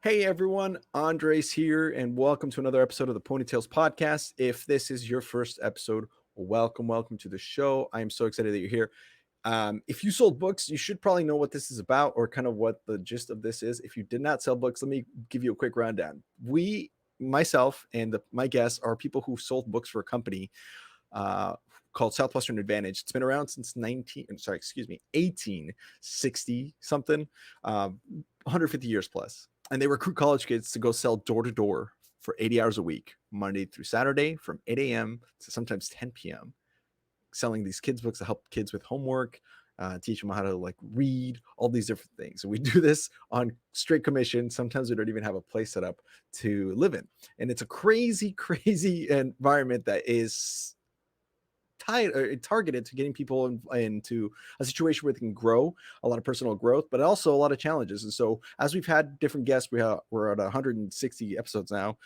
Hey everyone, Andres here, and welcome to another episode of the Ponytails Podcast. If this is your first episode, welcome to the show. I am so excited that you're here. If you sold books, you should probably know what this is about or kind of what the gist of this is. If you did not sell books, let me give you a quick rundown. Myself, and my guests are people who sold books for a company uh, called Southwestern Advantage. It's been around since 1860 something, 150 years plus. And they recruit college kids to go sell door to door for 80 hours a week, Monday through Saturday from 8 a.m. to sometimes 10 p.m., selling these kids books to help kids with homework, teach them how to like read, all these different things. And we do this on straight commission. Sometimes we don't even have a place set up to live in. And it's a crazy environment that is targeted to getting people into a situation where they can grow, a lot of personal growth, but also a lot of challenges. And so, as we've had different guests, we're at 160 episodes now,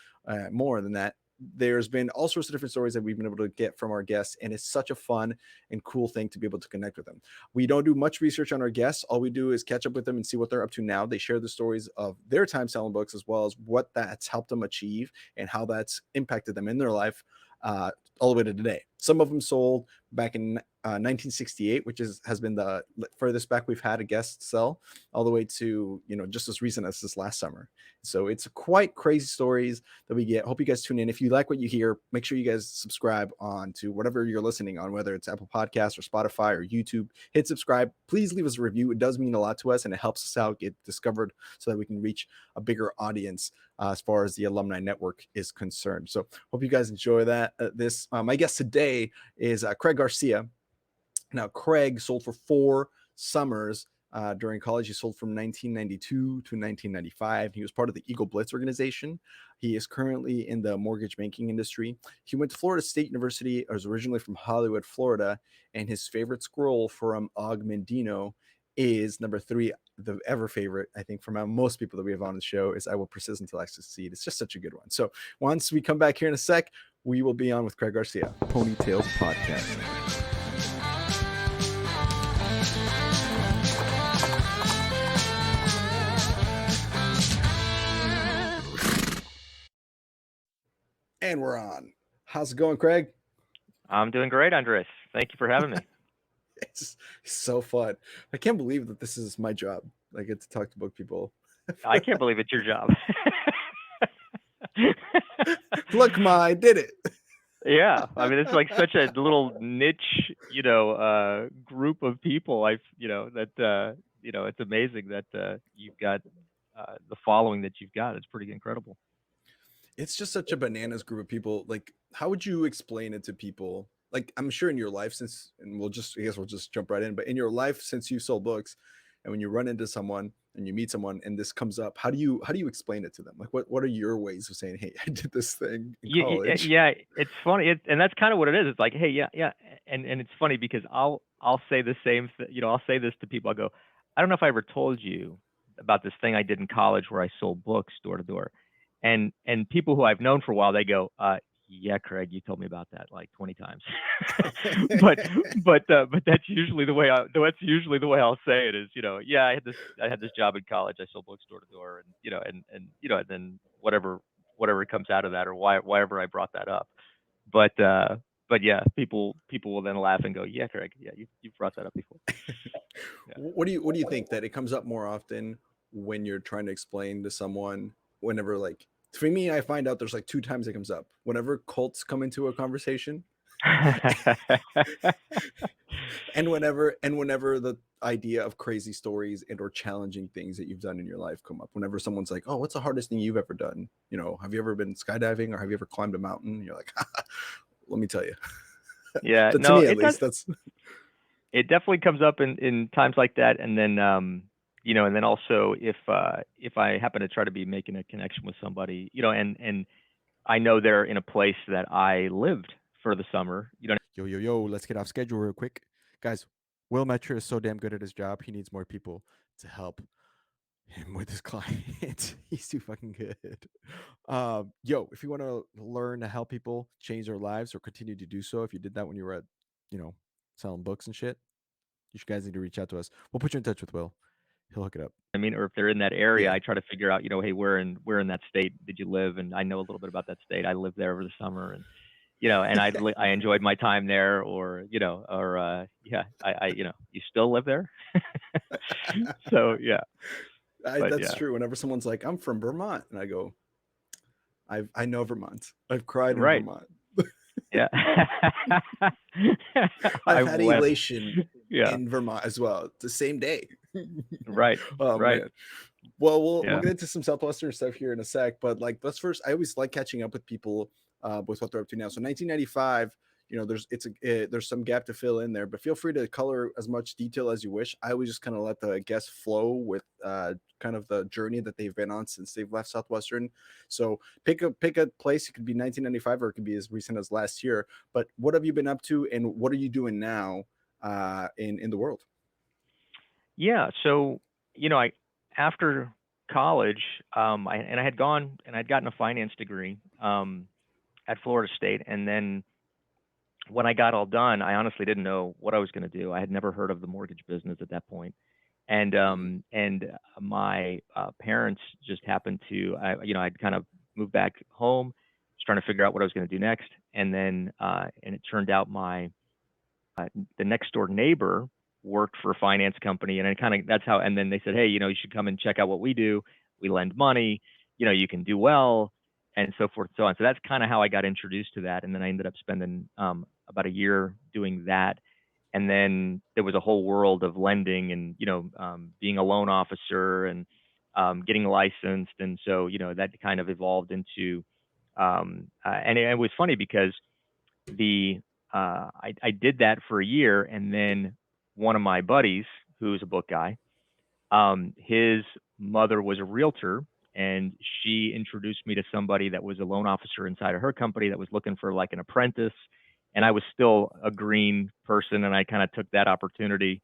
more than that. There's been all sorts of different stories that we've been able to get from our guests, and it's such a fun and cool thing to be able to connect with them. We don't do much research on our guests. All we do is catch up with them and see what they're up to now. They share the stories of their time selling books, as well as what that's helped them achieve and how that's impacted them in their life, all the way to today. Some of them sold back in 1968, which has been the furthest back we've had a guest sell, all the way to just as recent as this last summer. So it's quite crazy stories that we get. Hope you guys tune in. If you like what you hear, make sure you guys subscribe on to whatever you're listening on, whether it's Apple Podcasts or Spotify or YouTube. Hit subscribe. Please leave us a review. It does mean a lot to us, and it helps us out get discovered so that we can reach a bigger audience as far as the alumni network is concerned. So hope you guys enjoy that. My guest today is Craig Garcia. Now, Craig sold for 4 summers during college. He sold from 1992 to 1995. He was part of the Eagle Blitz organization. He is currently in the mortgage banking industry. He went to Florida State University, or is originally from Hollywood, Florida, and his favorite scroll from Og Mandino is number 3, the ever favorite, I think, from most people that we have on the show, is I Will Persist Until I Succeed. It's just such a good one. So once we come back here in a sec, we will be on with Craig Garcia, Ponytails Podcast. And we're on. How's it going, Craig? I'm doing great, Andres. Thank you for having me. It's so fun. I can't believe that this is my job. I get to talk to book people. I can't believe it's your job. Look, I did it. Yeah, I mean, it's like such a little niche, group of people. It's amazing that you've got the following that you've got. It's pretty incredible. It's just such a bananas group of people. Like, how would you explain it to people? Like, I'm sure in your life, and we'll just jump right in, but in your life, since you sold books, and when you run into someone and you meet someone and this comes up, how do you explain it to them? Like, what are your ways of saying, hey, I did this thing in college? Yeah, it's funny, and that's kind of what it is. It's like, hey, yeah, and it's funny because I'll say the same thing. I'll say this to people. I'll go, I don't know if I ever told you about this thing I did in college where I sold books door to door, and people who I've known for a while, they go, yeah, Craig, you told me about that like 20 times. but but that's usually the way I'll say it is, yeah, I had this job in college. I sold books door to door, and and then whatever comes out of that, or why ever I brought that up. But yeah, people will then laugh and go, yeah, Craig, yeah, you've brought that up before. Yeah. What do you think that it comes up more often when you're trying to explain to someone? Whenever, like, for me, I find out there's like 2 times it comes up. Whenever cults come into a conversation, and whenever the idea of crazy stories and or challenging things that you've done in your life come up. Whenever someone's like, oh, what's the hardest thing you've ever done? Have you ever been skydiving, or have you ever climbed a mountain? And you're like, let me tell you. Yeah, But to no, me, at least, that's it definitely comes up in times like that, and then and then also if I happen to try to be making a connection with somebody, and I know they're in a place that I lived for the summer, yo, let's get off schedule real quick, guys. Will Metscher is so damn good at his job. He needs more people to help him with his clients. He's too fucking good. If you want to learn to help people change their lives or continue to do so, if you did that when you were at, selling books and shit, you guys need to reach out to us. We'll put you in touch with Will. He'll hook it up. I mean, or if they're in that area, Yeah. I try to figure out, hey, where in that state did you live? And I know a little bit about that state. I lived there over the summer, and and I enjoyed my time there, or yeah, you still live there? So yeah, but That's yeah, true. Whenever someone's like, "I'm from Vermont," and I go, I know Vermont. I've cried in right, Vermont. yeah. I've I had went, elation yeah, in Vermont as well, the same day. right, Oh right, man. Well, we'll yeah, get into some Southwestern stuff here in a sec, but like let's first. I always like catching up with people with what they're up to now. So 1995, there's some gap to fill in there, but feel free to color as much detail as you wish. I always just kind of let the guests flow with kind of the journey that they've been on since they've left Southwestern. So pick a place. It could be 1995 or it could be as recent as last year. But what have you been up to, and what are you doing now in the world? yeah. So I after college, I had gone and I'd gotten a finance degree at Florida State, and then when I got all done, I honestly didn't know what I was going to do. I had never heard of the mortgage business at that point, and Mhm. my parents just happened to, I'd kind of moved back home, was trying to figure out what I was going to do next, and then and it turned out the next door neighbor worked for a finance company, and I kind of that's how. And then they said, hey, you should come and check out what we do. We lend money. You can do well, and so forth and so on. So that's kind of how I got introduced to that, and then I ended up spending about a year doing that. And then there was a whole world of lending and being a loan officer and getting licensed, and so that kind of evolved into and it was funny because the I did that for a year, and then one of my buddies, who's a book guy, his mother was a realtor, and she introduced me to somebody that was a loan officer inside of her company that was looking for like an apprentice. And I was still a green person, and I kind of took that opportunity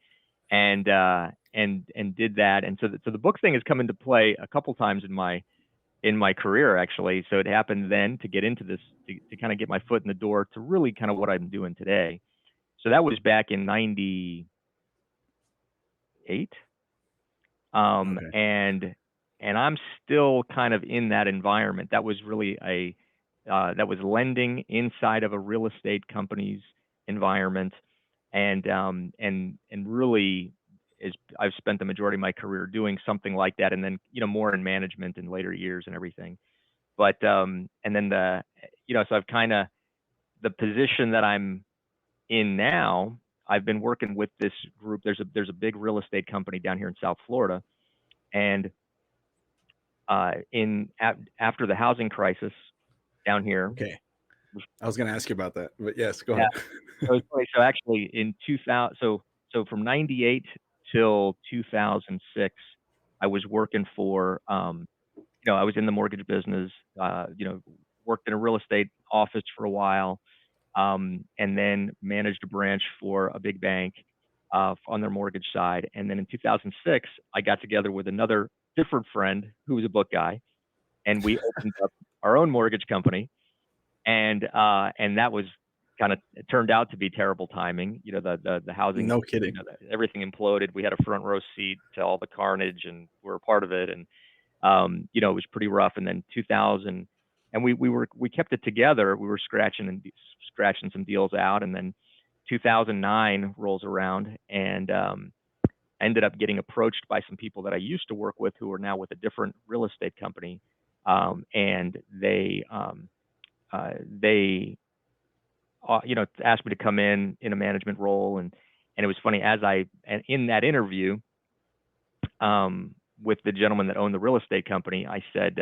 and did that. And so the book thing has come into play a couple times in my career, actually. So it happened then to get into this, to kind of get my foot in the door to really kind of what I'm doing today. So that was back in 98. Okay. And I'm still kind of in that environment. That was really that was lending inside of a real estate company's environment. And really is I've spent the majority of my career doing something like that, and then more in management in later years and everything. But and then so I've kind of, the position that I'm in now, I've been working with this group. There's a big real estate company down here in South Florida, and after the housing crisis down here, Okay. I was going to ask you about that, but yes, go yeah. ahead. So it's funny. So actually, in 2000, so from '98 till 2006, I was working for I was in the mortgage business. Worked in a real estate office for a while, and then managed a branch for a big bank on their mortgage side. And then in 2006, I got together with another different friend who was a book guy, and we opened up our own mortgage company. And that was kind of, it turned out to be terrible timing. The housing, No kidding. everything imploded. We had a front row seat to all the carnage, and we were a part of it. And it was pretty rough. And then 2000, and we kept it together. We were scratching some deals out, and then 2009 rolls around, and I ended up getting approached by some people that I used to work with who are now with a different real estate company, and they asked me to come in a management role. And it was funny, and in that interview with the gentleman that owned the real estate company, I said,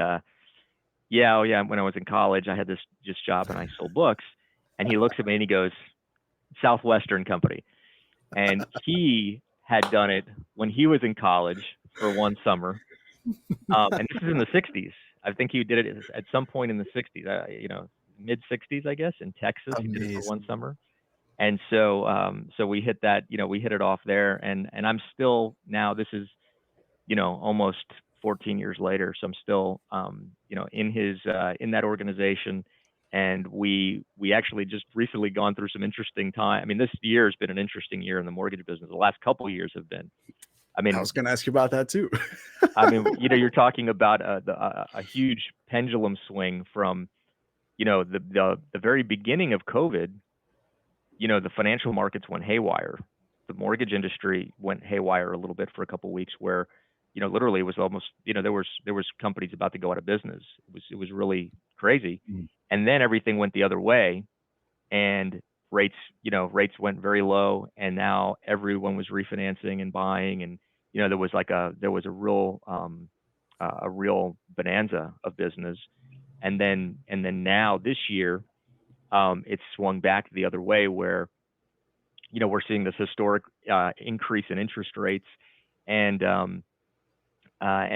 yeah, oh yeah, when I was in college, I had this just job and I sold books. And he looks at me and he goes, Southwestern Company. And he had done it when he was in college for one summer. And this is in the 60s. I think he did it at some point in the 60s, mid 60s, I guess, in Texas. He did it for one Amazing. summer. And so we hit that, we hit it off there. And I'm still, now this is, almost 14 years later. So I'm still, in that organization. And we actually just recently gone through some interesting time. I mean, this year has been an interesting year in the mortgage business. The last couple of years have been. I I mean, was gonna ask you about that too. you're talking about a huge pendulum swing from, the very beginning of COVID. The financial markets went haywire. The mortgage industry went haywire a little bit for a couple of weeks, where, literally it was almost, there was companies about to go out of business. It was really crazy, Mm. and then everything went the other way, and rates, rates went very low, and now everyone was refinancing and buying, and there was a real bonanza of business, and then now this year, it's swung back the other way, where we're seeing this historic increase in interest rates, and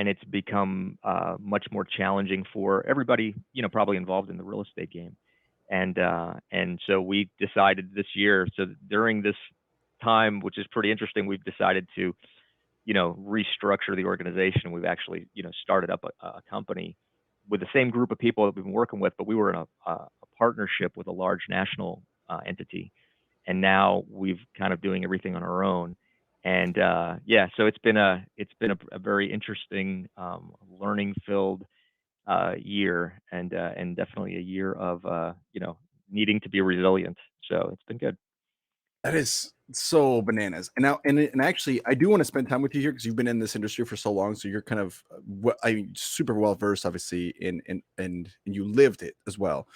it's become much more challenging for everybody, probably involved in the real estate game. And so we decided this year, so during this time, which is pretty interesting, we've decided to, restructure the organization. We've actually, started up a company with the same group of people that we've been working with, but we were in a partnership with a large national entity, and now we've kind of doing everything on our own. And yeah, so it's been a very interesting, learning filled year, and definitely a year of needing to be resilient. So it's been good. That is so bananas. And now, and actually, I do want to spend time with you here because you've been in this industry for so long. So you're kind of, I mean, super well versed, obviously, and you lived it as well.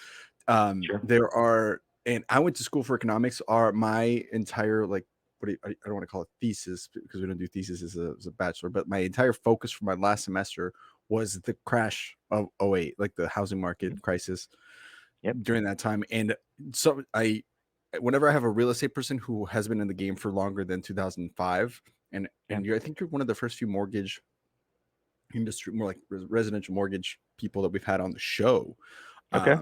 Sure. There are, and I went to school for economics. Are my entire like, I don't want to call it thesis because we don't do thesis as a bachelor, but my entire focus for my last semester was the crash of '08, like the housing market Mhm. crisis Yep. during that time. And so whenever I have a real estate person who has been in the game for longer than 2005, Yeah. I think you're one of the first few mortgage industry, more like residential mortgage people that we've had on the show. Okay.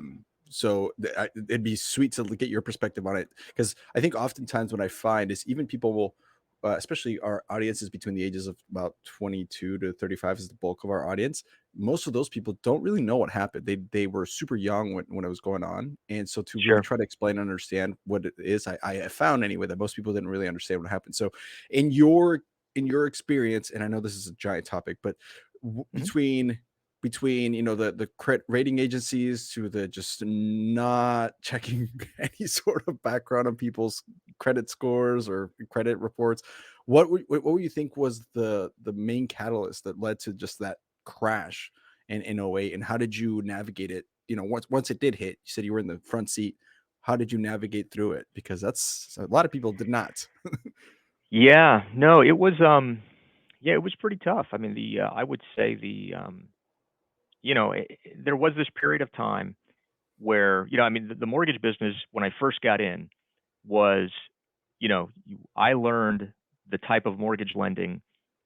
So it'd be sweet to get your perspective on it, because I think oftentimes what I find is even people will, especially our audiences between the ages of about 22 to 35 is the bulk of our audience. Most of those people don't really know what happened. They were super young when it was going on, and so to really Sure. try to explain and understand what it is, I found anyway that most people didn't really understand what happened. So in your experience, and I know this is a giant topic, but Mhm. between the credit rating agencies to the just not checking any sort of background on people's credit scores or credit reports, what would you think was the main catalyst that led to just that crash in '08, and how did you navigate it? Once it did hit, you said you were in the front seat. How did you navigate through it? Because that's a lot of people did not. Yeah. No, it was yeah, it was pretty tough. I mean, I would say there was this period of time where, I mean, the mortgage business when I first got in was, I learned the type of mortgage lending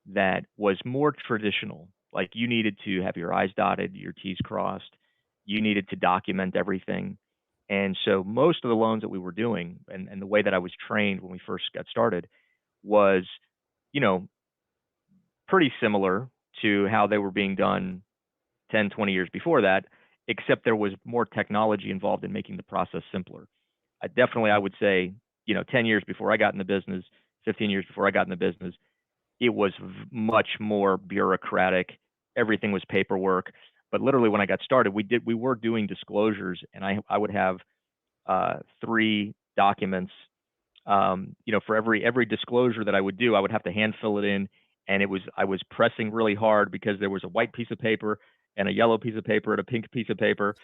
that was more traditional. Like, you needed to have your I's dotted, your T's crossed. You needed to document everything. And so most of the loans that we were doing, and the way that I was trained when we first got started, was, you know, pretty similar to how they were being done 10, 20 years before that, except there was more technology involved in making the process simpler. I would say, 10 years before I got in the business, 15 years before I got in the business, it was much more bureaucratic. Everything was paperwork. But literally, when I got started, we were doing disclosures, and I would have 3 documents. For every disclosure that I would do, I would have to hand fill it in, and I was pressing really hard because there was a white piece of paper and a yellow piece of paper and a pink piece of paper.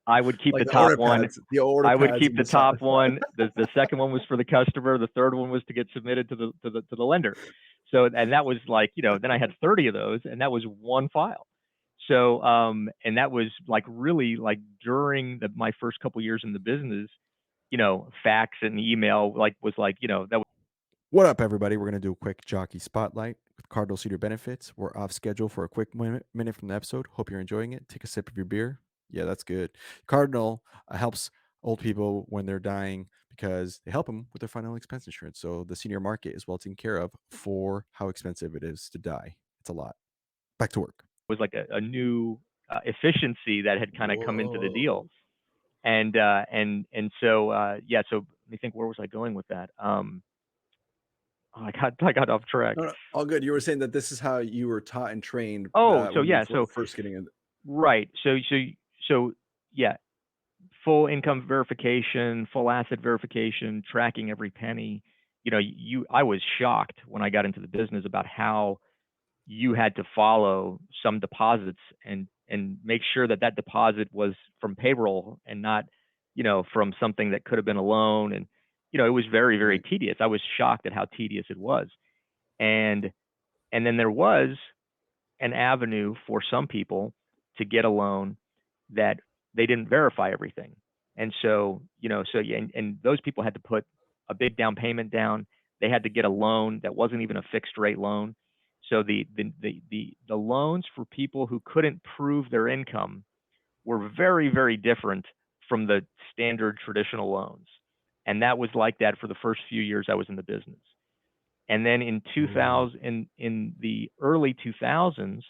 I would keep Like the top one. the order I would pads keep and the the side. top one. The second one was for the customer. The third one was to get submitted to the lender. So, and that was like, then I had 30 of those, and that was one file. So, and that was like really like during my first couple years in the business, fax and email was like, that was What up, everybody? We're going to do a quick jockey spotlight with Cardinal Cedar Benefits. We're off schedule for a quick minute from the episode. Hope you're enjoying it. Take a sip of your beer. Yeah, that's good. Cardinal helps old people when they're dying because they help them with their final expense insurance. So the senior market is well taken care of for how expensive it is to die. It's a lot. Back to work. was like a new efficiency that had kind of come into the deal. Whoa. And so yeah, so let me think, where was I going with that? I got off track. No, no, all good. You were saying that this is how you were taught and trained, Oh, so when you yeah, were so first getting in. right. So yeah, full income verification, full asset verification, tracking every penny. I was shocked when I got into the business about how you had to follow some deposits and make sure that that deposit was from payroll and not, from something that could have been a loan. And it was very, very Right. tedious. I was shocked at how tedious it was. And and then there was an avenue for some people to get a loan that they didn't verify everything. And so, yeah, and those people had to put a big down payment down. They had to get a loan that wasn't even a fixed rate loan. So the loans for people who couldn't prove their income were very, very different from the standard traditional loans. And that was like that for the first few years I was in the business. And then in Mm. 2000, in the early 2000s,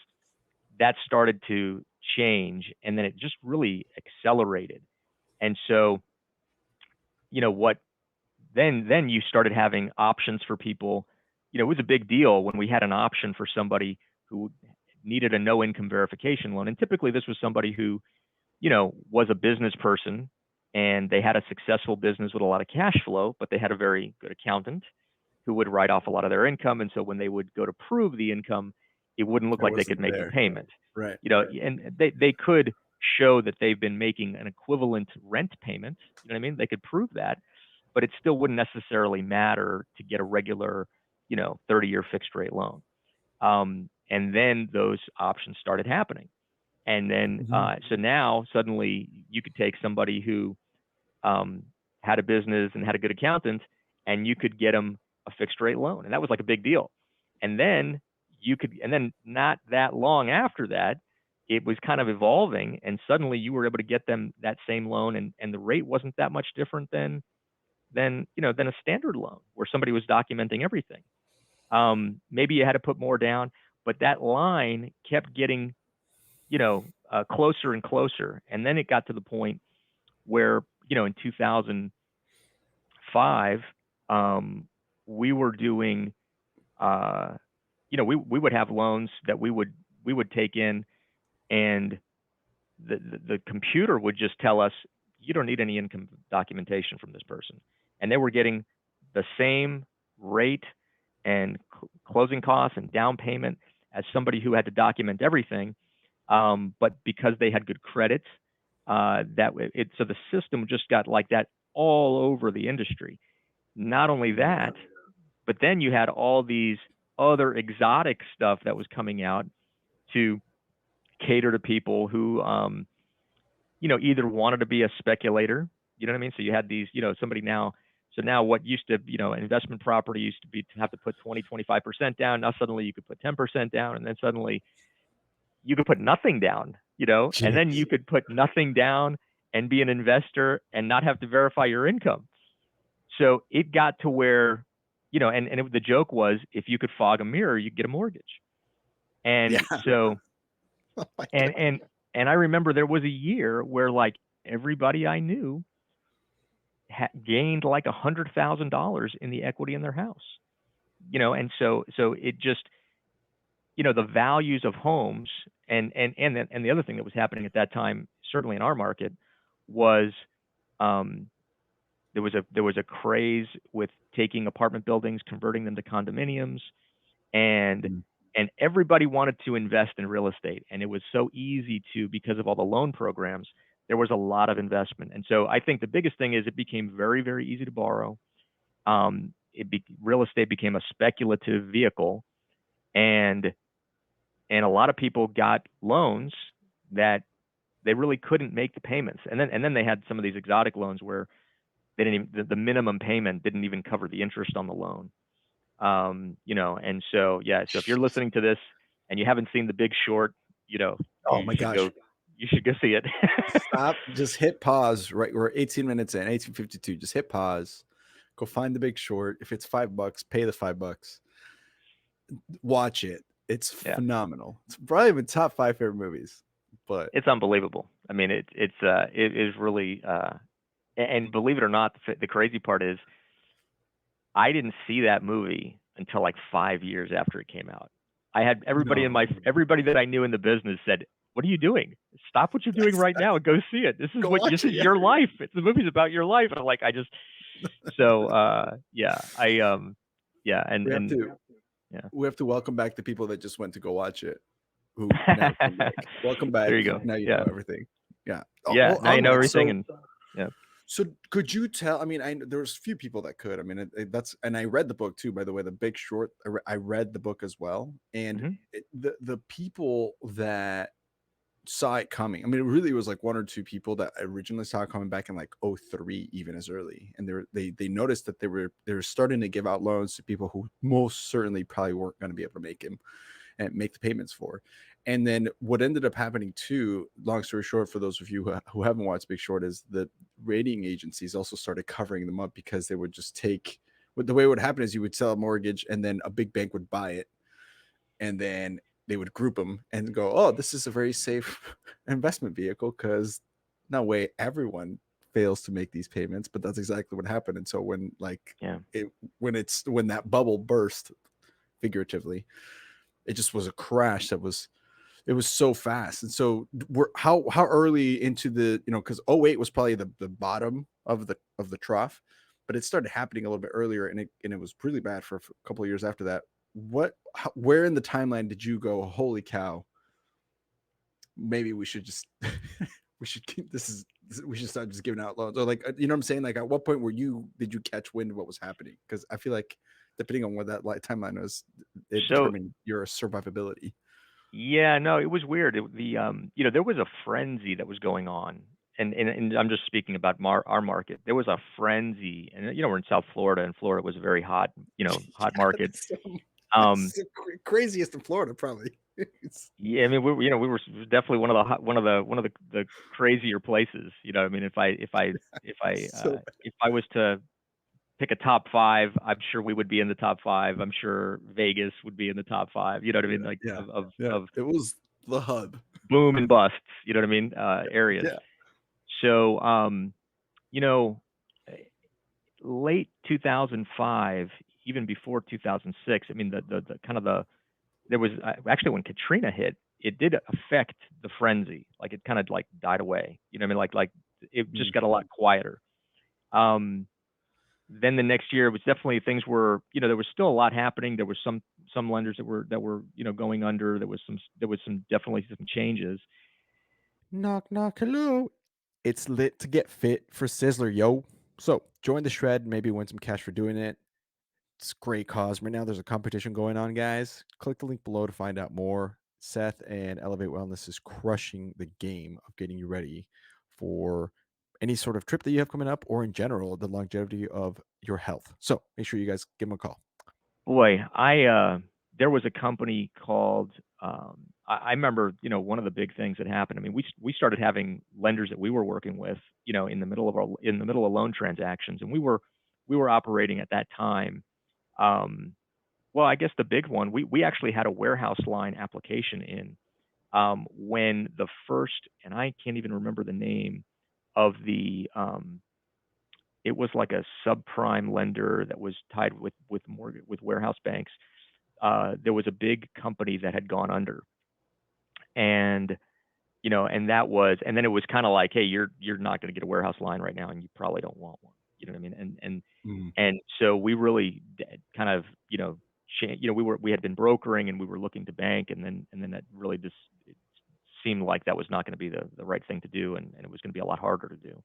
that started to change, and then it just really accelerated. And so, what then you started having options for people. It was a big deal when we had an option for somebody who needed a no income verification loan. And typically this was somebody who, was a business person and they had a successful business with a lot of cash flow, but they had a very good accountant who would write off a lot of their income. And so when they would go to prove the income, it wouldn't look I like they could wasn't make the there. payment. Right. And they could show that they've been making an equivalent rent payment. You know what I mean? They could prove that, but it still wouldn't necessarily matter to get a regular, 30-year fixed rate loan. And then those options started happening. And then, Mhm. so now suddenly you could take somebody who um, had a business and had a good accountant, and you could get them a fixed rate loan, and that was like a big deal. And then and then not that long after that, it was kind of evolving, and suddenly you were able to get them that same loan, and the rate wasn't that much different than a standard loan where somebody was documenting everything. Maybe you had to put more down, but that line kept getting closer and closer, and then it got to the point where in 2005, we were doing, uh, we would have loans that we would take in, and the computer would just tell us, you don't need any income documentation from this person, and they were getting the same rate and closing costs and down payment as somebody who had to document everything. But because they had good credit, so the system just got like that all over the industry. Not only Yeah. that, but then you had all these other exotic stuff that was coming out to cater to people who, either wanted to be a speculator. You know what I mean? So you had these, somebody now. So now what used to, an investment property used to be to have to put 20, 25% down. Now suddenly you could put 10% down, and then suddenly you could put nothing down, and then you Jeez. could put nothing down and be an investor and not have to verify your income. So it got to where, the joke was, if you could fog a mirror, you get a mortgage. Yeah. And so, Oh my and, god. and, and I remember there was a year where like everybody I knew gained like $100,000 in the equity in their house, and so it just, the values of homes, and the other thing that was happening at that time, certainly in our market, was um, there was a craze with taking apartment buildings, converting them to condominiums, and Mm. and everybody wanted to invest in real estate, and it was so easy to, because of all the loan programs. There was a lot of investment, and so I think the biggest thing is it became very, very easy to borrow. Real estate became a speculative vehicle, and a lot of people got loans that they really couldn't make the payments, and then they had some of these exotic loans where they didn't even, the minimum payment didn't even cover the interest on the loan. And so yeah, so if you're listening to this and you haven't seen The Big Short, Oh you my should go gosh. you should go see it. Stop. Just hit pause. Right. We're 18 minutes in, 18:52. Just hit pause. Go find The Big Short. If it's $5, pay the $5. Watch it. It's Yeah, phenomenal. It's probably my top 5 favorite movies. But it's unbelievable. I mean, it is really, and believe it or not, the crazy part is I didn't see that movie until like 5 years after it came out. I had everybody No, everybody that I knew in the business said, "What are you doing? Stop what you're doing right now and go see it. This is go watch this it. is Yeah, your life. The movie's about your life." And I'm like, so yeah, yeah, we have and to yeah. we have to welcome back the people that just went to go watch it, who now came back. Welcome There you back. go. Now you know Yeah. everything. Yeah. Yeah, Well, now you on know that, everything and yeah. so could you tell? I mean, there's a few people that could. I mean, that's, and I read the book too, by the way, The Big Short. I read the book as well, and Mhm. the people that saw it coming. I mean, it really was like one or two people that originally saw it coming back in like '03, even as early, and they noticed that they were starting to give out loans to people who most certainly probably weren't going to be able to make him and make the payments for. And then what ended up happening too, long story short, for those of you who haven't watched Big Short, is the rating agencies also started covering them up, because they would just take, the way it would happen is you would sell a mortgage and then a big bank would buy it, and then they would group them and go, oh, this is a very safe investment vehicle, because no way everyone fails to make these payments. But that's exactly what happened. And so when like Yeah. when that bubble burst, figuratively, it just was a crash that was, it was so fast. And so we're how early into the, because '08 was probably the bottom of the trough, but it started happening a little bit earlier, and it was really bad for a couple of years after that. Where in the timeline did you go, holy cow, maybe we should just we should keep we should start just giving out loans, or like, you know what I'm saying, like at what point did you catch wind of what was happening? Because I feel like depending on what that timeline was, it So determined your survivability. yeah, no, it was weird. There was a frenzy that was going on, and I'm just speaking about our market. There was a frenzy, and we're in South Florida, and Florida was a very hot, hot Yeah, market. that's Um, the craziest in Florida, probably. yeah, I mean, we were definitely one of the the crazier places. I mean, So if I was to pick a top five, I'm sure we would be in the top five. I'm sure Vegas would be in the top five. You know what I yeah, mean? Like yeah, of yeah. of It was the hub. boom and busts. You know what I mean? Areas. Yeah. So, you know, eh, late 2005, even before 2006. I mean, the kind of there was actually when Katrina hit, it did affect the frenzy. Like it kind of like died away. You know what I mean? Like it just Mm. got a lot quieter. Um, then the next year, it was definitely things were, there was still a lot happening. There was some lenders that were going under. There was definitely some changes. Knock, knock, hello. It's lit to get fit for Sizzler, yo. So join the shred, maybe win some cash for doing it. It's a great cause. Right now, there's a competition going on, guys. Click the link below to find out more. Seth and Elevate Wellness is crushing the game of getting you ready for any sort of trip that you have coming up, or in general, the longevity of your health. So make sure you guys give them a call. Boy, there was a company called I remember, one of the big things that happened. I mean, we started having lenders that we were working with, in the middle of loan transactions, and we were operating at that time. Um, well, I guess the big one, we actually had a warehouse line application in, when the first, and I can't even remember the name of it was like a subprime lender that was tied with warehouse banks. There was a big company that had gone under, and and then it was kind of like, hey, you're not going to get a warehouse line right now, and you probably don't want one. You know what I mean? Mm. And so we really kind of we had been brokering, and we were looking to bank, and then that really just it seemed like that was not going to be the right thing to do, and it was going to be a lot harder to do.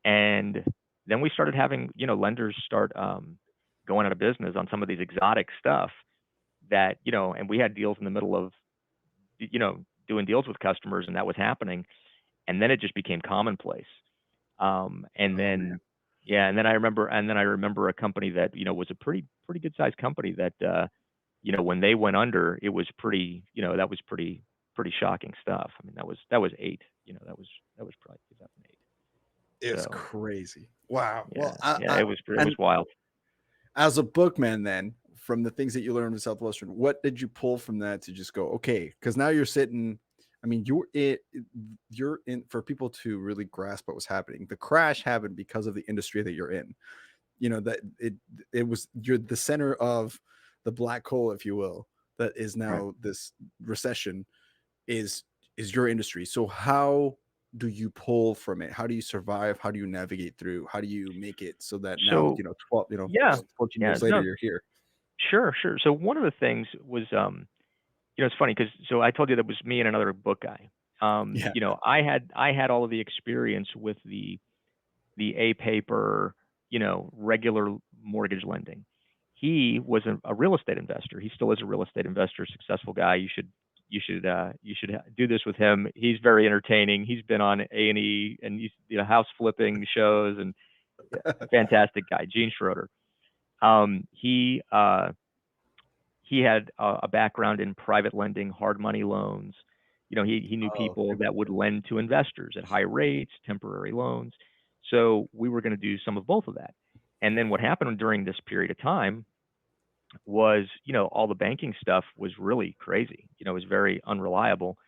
And then we started having lenders start going out of business on some of these exotic stuff that and we had deals in the middle of doing deals with customers, and that was happening, and then it just became commonplace. And Oh man. then yeah, and then I remember a company that was a pretty good sized company that when they went under, it was pretty that was pretty shocking stuff. I mean, that was eight. That was probably 2008. It's So crazy. Wow. yeah, Well, yeah, it was and wild. as a bookman, then, from the things that you learned in Southwestern, what did you pull from that to just go, okay? Because now you're sitting. I mean, you're in, for people to really grasp what was happening. The crash happened because of the industry that you're in. That it was, you're the center of the black hole, if you will, that is Right. now this recession is your industry. So how do you pull from it? How do you survive? How do you navigate through? How do you make it so that now, So 12, yeah, 14 yeah, years later, no, you're here? sure, sure. So one of the things was, it's funny because so I told you that was me and another book guy. Yeah. I had all of the experience with the A paper, regular mortgage lending. He was a real estate investor. He still is a real estate investor, successful guy. You should do this with him. He's very entertaining. He's been on A&E and he's house flipping shows and yeah, fantastic guy, Gene Schroeder. He had a background in private lending, hard money loans. He knew Oh, people super that would cool. lend to investors at high rates, temporary loans. So we were going to do some of both of that. And then what happened during this period of time was, all the banking stuff was really crazy. It was very unreliable.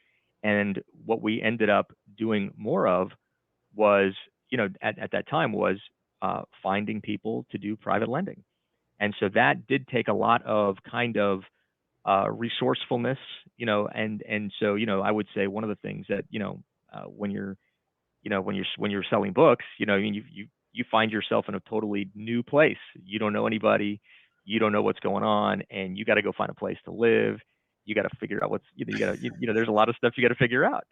And what we ended up doing more of was, at that time was finding people to do private lending. And so that did take a lot of kind of resourcefulness, and so I would say one of the things that when you're when you're selling books, I mean, you find yourself in a totally new place. You don't know anybody, you don't know what's going on, and you got to go find a place to live. You got to figure out what's you got to there's a lot of stuff you got to figure out,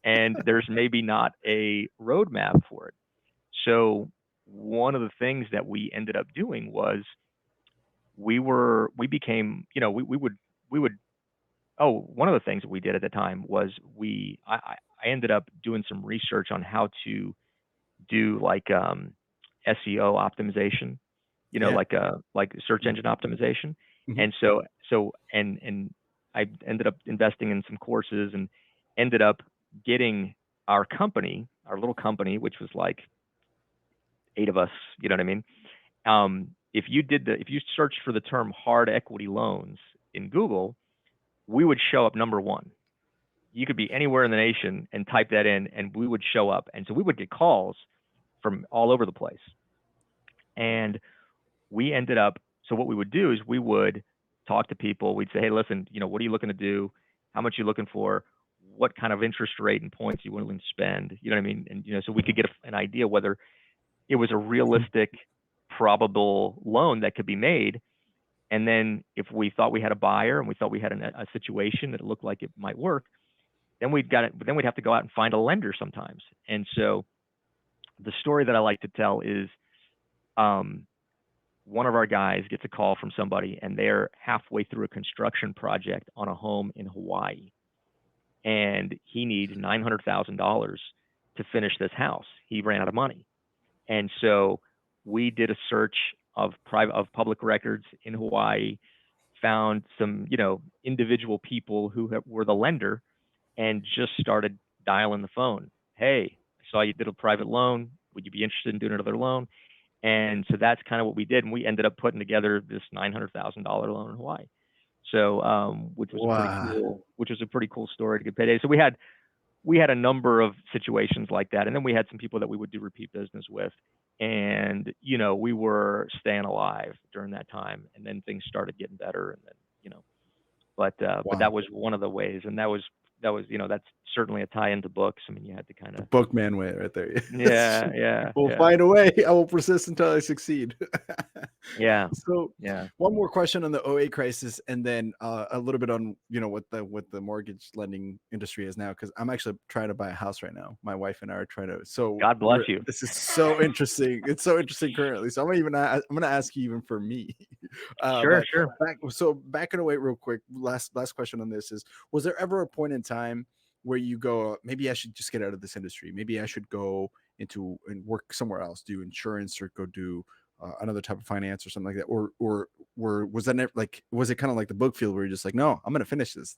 and there's maybe not a roadmap for it. So one of the things that we ended up doing was we became we would one of the things that we did at the time was I ended up doing some research on how to do like SEO optimization, Yeah. like search engine optimization. Mhm. And and I ended up investing in some courses and ended up getting our company, our little company, which was like 8 of us, you know what I mean? If you search for the term hard equity loans in Google, we would show up number one. You could be anywhere in the nation and type that in, and we would show up. And so we would get calls from all over the place. And we ended up, so what we would do is we would talk to people. We'd say, hey, listen, what are you looking to do? How much are you looking for? What kind of interest rate and points are you willing to spend? You know what I mean? And, so we could get an idea whether it was a realistic, probable loan that could be made. And then if we thought we had a buyer and we thought we had a situation that looked like it might work, then we'd got it. But then we'd have to go out and find a lender sometimes. And so the story that I like to tell is um, one of our guys gets a call from somebody and they're halfway through a construction project on a home in Hawaii. And he needs $900,000 to finish this house. He ran out of money. And so we did a search of public records in Hawaii, found some, individual people who were the lender and just started dialing the phone. Hey, I saw you did a private loan. Would you be interested in doing another loan? And so that's kind of what we did. And we ended up putting together this $900,000 loan in Hawaii. So, Wow. which was a pretty cool story to get payday. So we had a number of situations like that. And then we had some people that we would do repeat business with. And, we were staying alive during that time. And then things started getting better. And then, but that Wow. was one of the ways. And that's certainly a tie into books. I mean, you had to kind The of, bookman way right there. Yes. yeah, yeah, We'll yeah, find a way. I will persist until I succeed. yeah, So, yeah. one more question on the '08 crisis, and then a little bit on what the mortgage lending industry is now, because I'm actually trying to buy a house right now. My wife and I are trying to. So God bless you. this is so interesting. It's so interesting currently. So I'm gonna ask you even for me. Sure, But sure. back in '08 real quick. Last question on this is: was there ever a point in time where you go, maybe I should just get out of this industry? Maybe I should go into and work somewhere else, do insurance or go do another type of finance or something like that, or was that never, like, was it kind of like the book field where you're just like, no, I'm gonna finish this?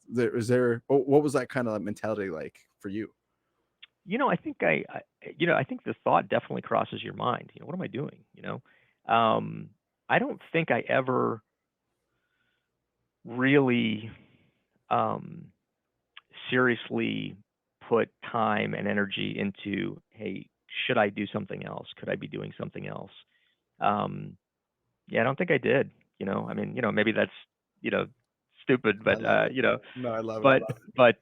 What was that kind of mentality like for you? I think the thought definitely crosses your mind. What am I doing? Um, I don't think I ever really um, seriously put time and energy into, hey, should I do something else? Could I be doing something else? Um, yeah, I don't think I did. I mean, maybe that's stupid, I but love it. you know, No, I love it. but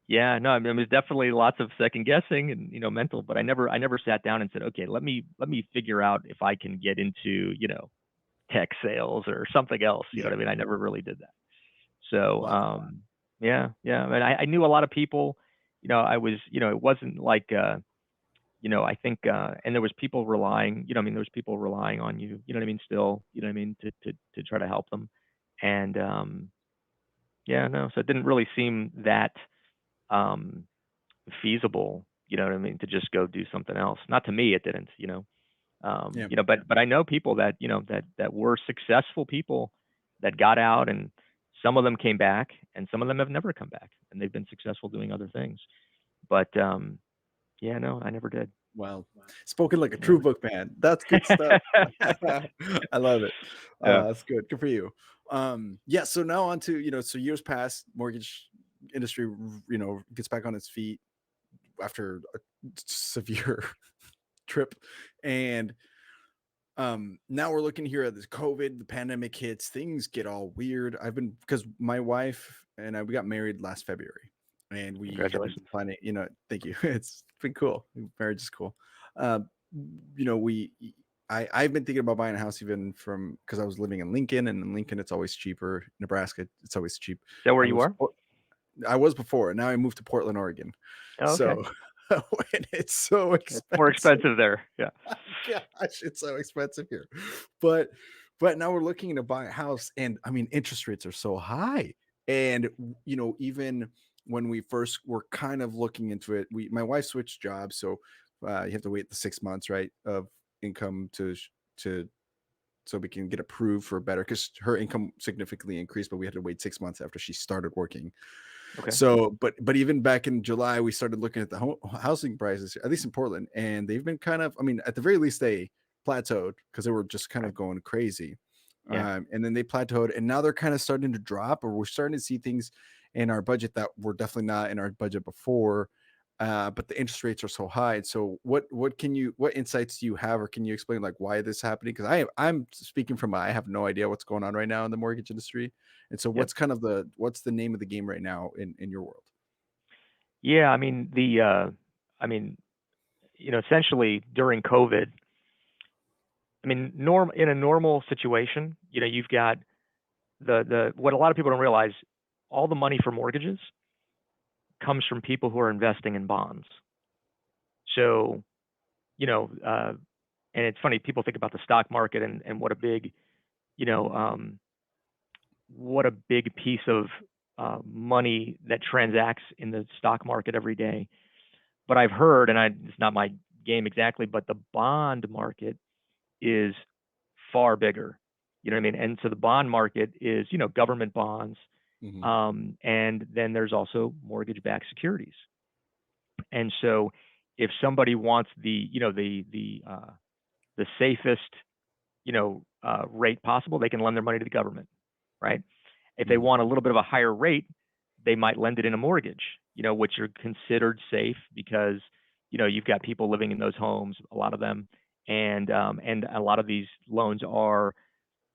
yeah, no, I mean, there's definitely lots of second guessing and mental, but I never sat down and said, okay, let me figure out if I can get into tech sales or something else. You know Yeah. what I mean? I never really did that. So Wow. yeah, yeah. I mean, I knew a lot of people. I was, it wasn't like I think and there was people relying, I mean, there was people relying on you, you know what I mean, still, you know what I mean, to try to help them. And yeah, no, so it didn't really seem that um feasible, you know what I mean, to just go do something else. Not to me, it didn't. Yeah. But I know people that that were successful people that got out, and some of them came back, and some of them have never come back, and they've been successful doing other things. But yeah, no, I never did. Wow. Spoken like a Yeah. true book man. That's good stuff. I love it. Yeah. That's good. Good for you. Yeah. So now on to, so years pass, mortgage industry, gets back on its feet after a severe trip. And now we're looking here at this COVID, the pandemic hits, things get all weird. Because my wife and we got married last February, and we had been Congratulations. planning, thank you. It's been cool. Marriage is cool. uh, we I've been thinking about buying a house even from, because I was living in Lincoln, and in Lincoln it's always cheaper. Nebraska, it's always cheap. Is that where I you was are? I was before, and now I moved to Portland, Oregon. Oh, okay. So and it's so It's more expensive. expensive there. Yeah. Gosh, it's so expensive here. But now we're looking to buy a house, and I mean, interest rates are so high. And even when we first were kind of looking into it, my wife switched jobs, so you have to wait the 6 months, right, of income to so we can get approved for better, because her income significantly increased, but we had to wait 6 months after she started working. Okay. So, but even back in July, we started looking at the housing prices, at least in Portland, and they've been kind of, I mean, at the very least, they plateaued because they were just kind Okay. of going crazy. Yeah. And then they plateaued, and now they're kind of starting to drop, or we're starting to see things in our budget that were definitely not in our budget before. But the interest rates are so high. So what insights do you have, or can you explain like why this is happening? Because I'm speaking from, I have no idea what's going on right now in the mortgage industry. And so Yep. what's the name of the game right now in your world? Yeah. I mean, I mean, essentially during COVID, I mean, in a normal situation, you've got what a lot of people don't realize, all the money for mortgages comes from people who are investing in bonds. So, you know, and it's funny, people think about the stock market and you know, um, what a big piece of money that transacts in the stock market every day. But I've heard, and it's not my game exactly, but the bond market is far bigger. You know what I mean? And so the bond market is, government bonds, Hmm. and then there's also mortgage-backed securities. And so if somebody wants the safest rate possible, they can lend their money to the government, right? If they Hmm. want a little bit of a higher rate, they might lend it in a mortgage, which are considered safe because you've got people living in those homes, a lot of them, and a lot of these loans are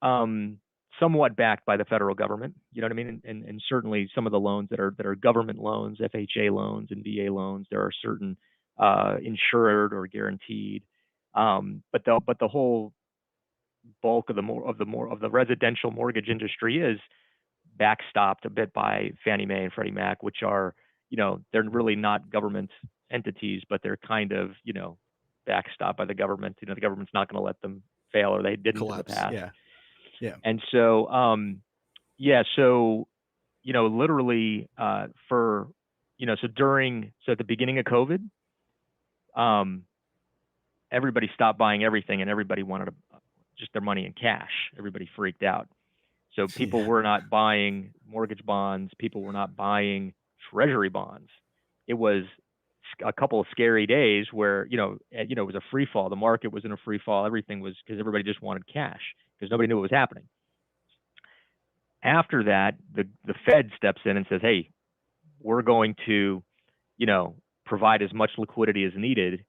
um, somewhat backed by the federal government. You know what I mean? And certainly some of the loans that are government loans, FHA loans and VA loans, there are certain insured or guaranteed. But the whole bulk of the residential mortgage industry is backstopped a bit by Fannie Mae and Freddie Mac, which are, they're really not government entities, but they're kind of, backstopped by the government. The government's not going to let them fail, or they didn't in the Collapse. past. Yeah. Yeah. And so, yeah, so, literally, so at the beginning of COVID, um, everybody stopped buying everything, and everybody wanted just their money in cash. Everybody freaked out. So people Yeah. were not buying mortgage bonds. People were not buying treasury bonds. It was a couple of scary days where, it was a free fall. The market was in a free fall. Everything was, because everybody just wanted cash because nobody knew what was happening. After that, the Fed steps in and says, hey, we're going to, provide as much liquidity as needed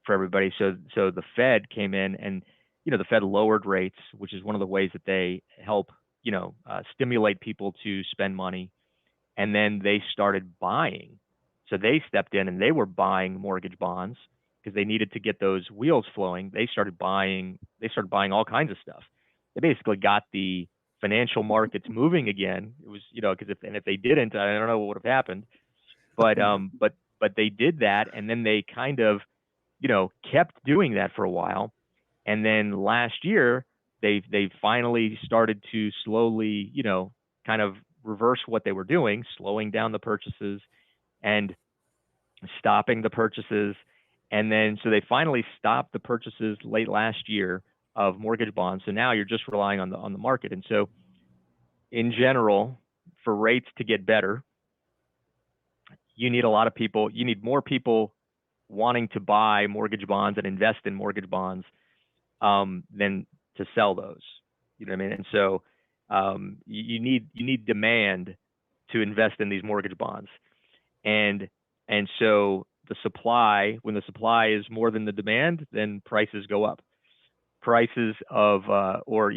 for everybody. So the Fed came in, and, the Fed lowered rates, which is one of the ways that they help stimulate people to spend money. And then they started buying. So they stepped in and they were buying mortgage bonds because they needed to get those wheels flowing. They started buying all kinds of stuff. They basically got the financial markets moving again. It was, because if they didn't, I don't know what would have happened. But but they did that, and then they kind of, kept doing that for a while. And then last year they finally started to slowly, kind of reverse what they were doing, slowing down the purchases and stopping the purchases. And then so they finally stopped the purchases late last year of mortgage bonds. So now you're just relying on the market. And so in general, for rates to get better, you need a lot of people, you need more people wanting to buy mortgage bonds and invest in mortgage bonds than to sell those. You know what I mean? And so you need demand to invest in these mortgage bonds, and so the supply, when the supply is more than the demand, then prices go up. Prices of or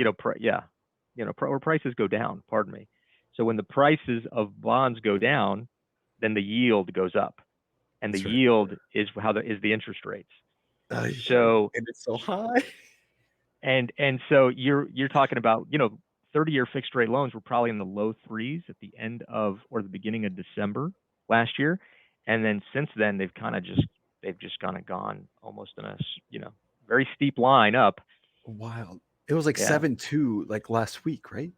prices go down. Pardon me. So when the prices of bonds go down, then the yield goes up, and the That's right. yield is is the interest rates. Ay, So and it's so high. and so you're talking about 30-year fixed rate loans were probably in the low threes at the end of or the beginning of December last year, and then since then they've just kind of gone almost in a very steep line up. Wild. It was like Yeah, 7.2 like last week, right?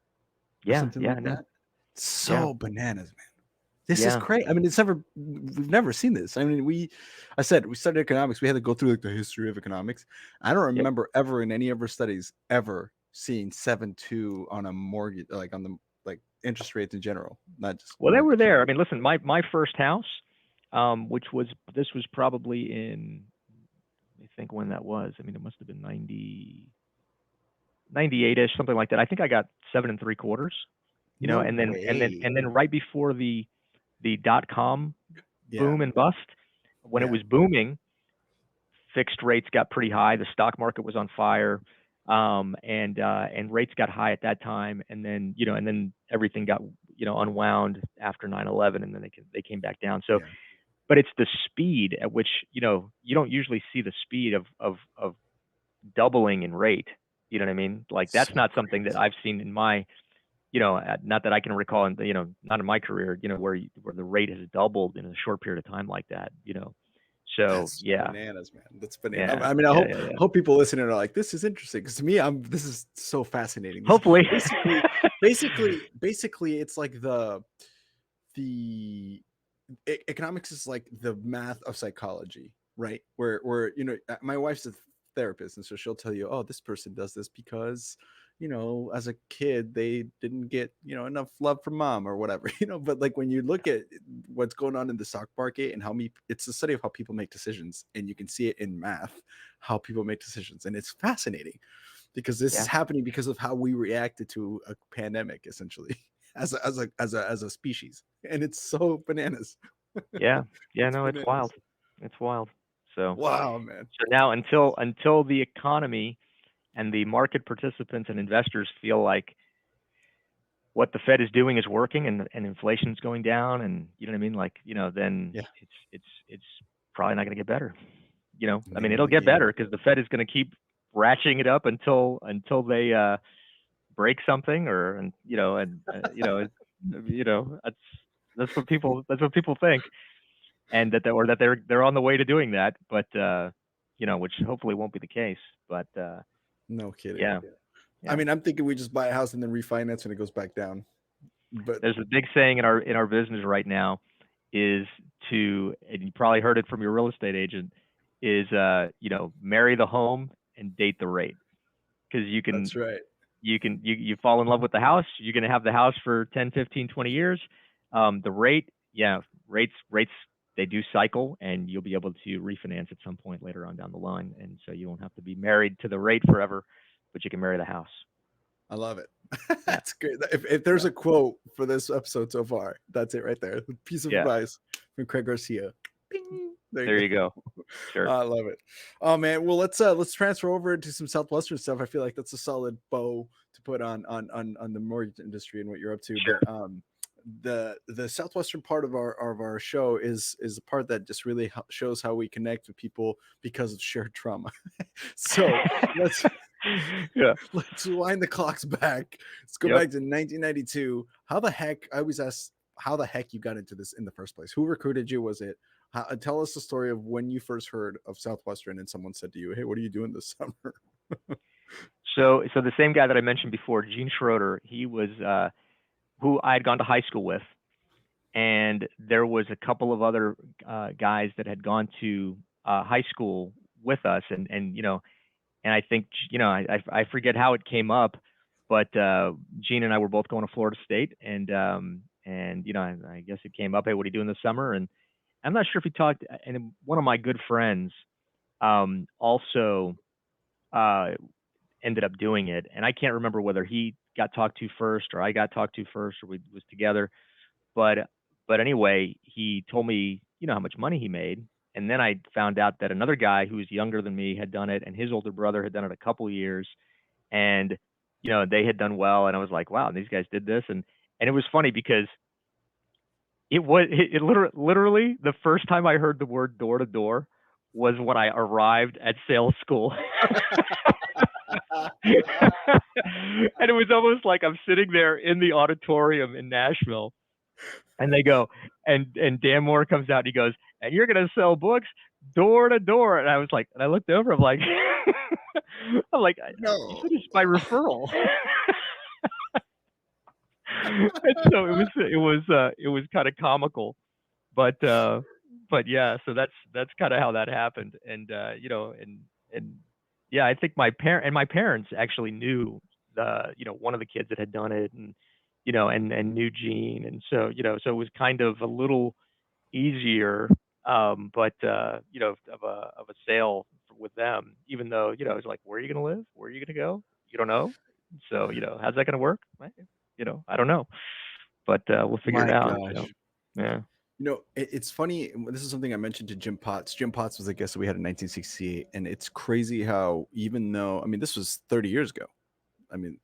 Or yeah, something yeah, like no, that. yeah, So bananas, man. This is yeah, crazy. I mean, we've never seen this. I mean, we studied economics. We had to go through like the history of economics. I don't yep. remember ever in any of our studies ever seeing 7.2 on a mortgage, like on the like interest rates in general, not just Well, they were mortgage. there. I mean, listen, my first house, which was this was probably in, let me think when that was. I mean, it must have been 98-ish, something like that. I think I got 7.75, No and then way. right before the dot-com Yeah. boom and bust, when it Yeah. was booming, fixed rates got pretty high. The stock market was on fire, and rates got high at that time, and then everything got unwound after 9/11, and then they came back down. So, Yeah. but it's the speed at which you don't usually see the speed of doubling in rate. You know what I mean? Like that's So not something that crazy. I've seen in my not that I can recall, in not in my career, where the rate has doubled in a short period of time like that. So That's yeah, bananas, man. That's bananas. yeah, I mean, I yeah, hope yeah, yeah. hope people listening are like, this is interesting. Because to me, this is so fascinating. This Hopefully, basically, it's like the economics is like the math of psychology, right? Where my wife's a therapist, and so she'll tell you, oh, this person does this because as a kid they didn't get enough love from mom or whatever. But like when you look at what's going on in the stock market and it's a study of how people make decisions, and you can see it in math, how people make decisions, and it's fascinating because this is yeah, happening because of how we reacted to a pandemic, essentially, as a species, and it's so bananas. yeah, yeah. It's No, it's wild. bananas. It's wild. So Wow, man. now until the economy and the market participants and investors feel like what the Fed is doing is working, and inflation is going down, and you know what I mean, like then Yeah. it's probably not going to get better. I mean, it'll Man, get yeah. better because the Fed is going to keep ratcheting it up until they break something, or that's what people think, and that they're on the way to doing that, but which hopefully won't be the case. But No kidding. yeah, I yeah. mean, I'm thinking we just buy a house and then refinance when it goes back down. But There's a big saying in our business right now is and you probably heard it from your real estate agent, is marry the home and date the rate, because that's right. you fall in love with the house, you're going to have the house for 10, 15, 20 years. The rate, yeah, rates, they do cycle, and you'll be able to refinance at some point later on down the line, and so you won't have to be married to the rate forever, but you can marry the house. I love it. Yeah, That's great. If there's yeah, a quote for this episode so far, that's it right there. A piece of yeah. advice from Craig Garcia. Bing. There There you you go. go. Sure. I love it. Oh man, well let's transfer over into some Southwestern stuff. I feel like that's a solid bow to put on the mortgage industry and what you're up to. Sure. But the Southwestern part of our show is a part that just really shows how we connect with people because of shared trauma. So let's Yeah. let's wind the clocks back. Let's go Yep. back to 1992. How the heck? I always ask how the heck you got into this in the first place. Who recruited you? Was it? Tell us the story of when you first heard of Southwestern and someone said to you, "Hey, what are you doing this summer?" So the same guy that I mentioned before, Gene Schroeder, he was who I had gone to high school with, and there was a couple of other guys that had gone to high school with us, and and I think I forget how it came up, but Gene and I were both going to Florida State, and I guess it came up, hey, what are you doing this summer? And I'm not sure if he talked, and one of my good friends also uh, ended up doing it, and I can't remember whether he got talked to first or I got talked to first or we was together, but anyway, he told me how much money he made, and then I found out that another guy who was younger than me had done it, and his older brother had done it a couple years, and they had done well, and I was like, wow, these guys did this, and it was funny because it literally the first time I heard the word door to door was when I arrived at sales school. And it was almost like I'm sitting there in the auditorium in Nashville, and they go, and Dan Moore comes out and he goes, and you're gonna sell books door to door. And I was like, and I looked over, I'm like, you No. finished my referral. And so it was kind of comical, but yeah, so that's kind of how that happened, and and yeah, I think my parents actually knew the one of the kids that had done it, and and knew Gene, and so so it was kind of a little easier, but of a sale with them, even though it's like, where are you gonna live? Where are you gonna go? You don't know. So how's that gonna work? I don't know, but we'll figure it My out. gosh. Yeah. It's funny. This is something I mentioned to Jim Potts. Jim Potts was a guest that we had in 1968, and it's crazy how even though this was 30 years ago. I mean,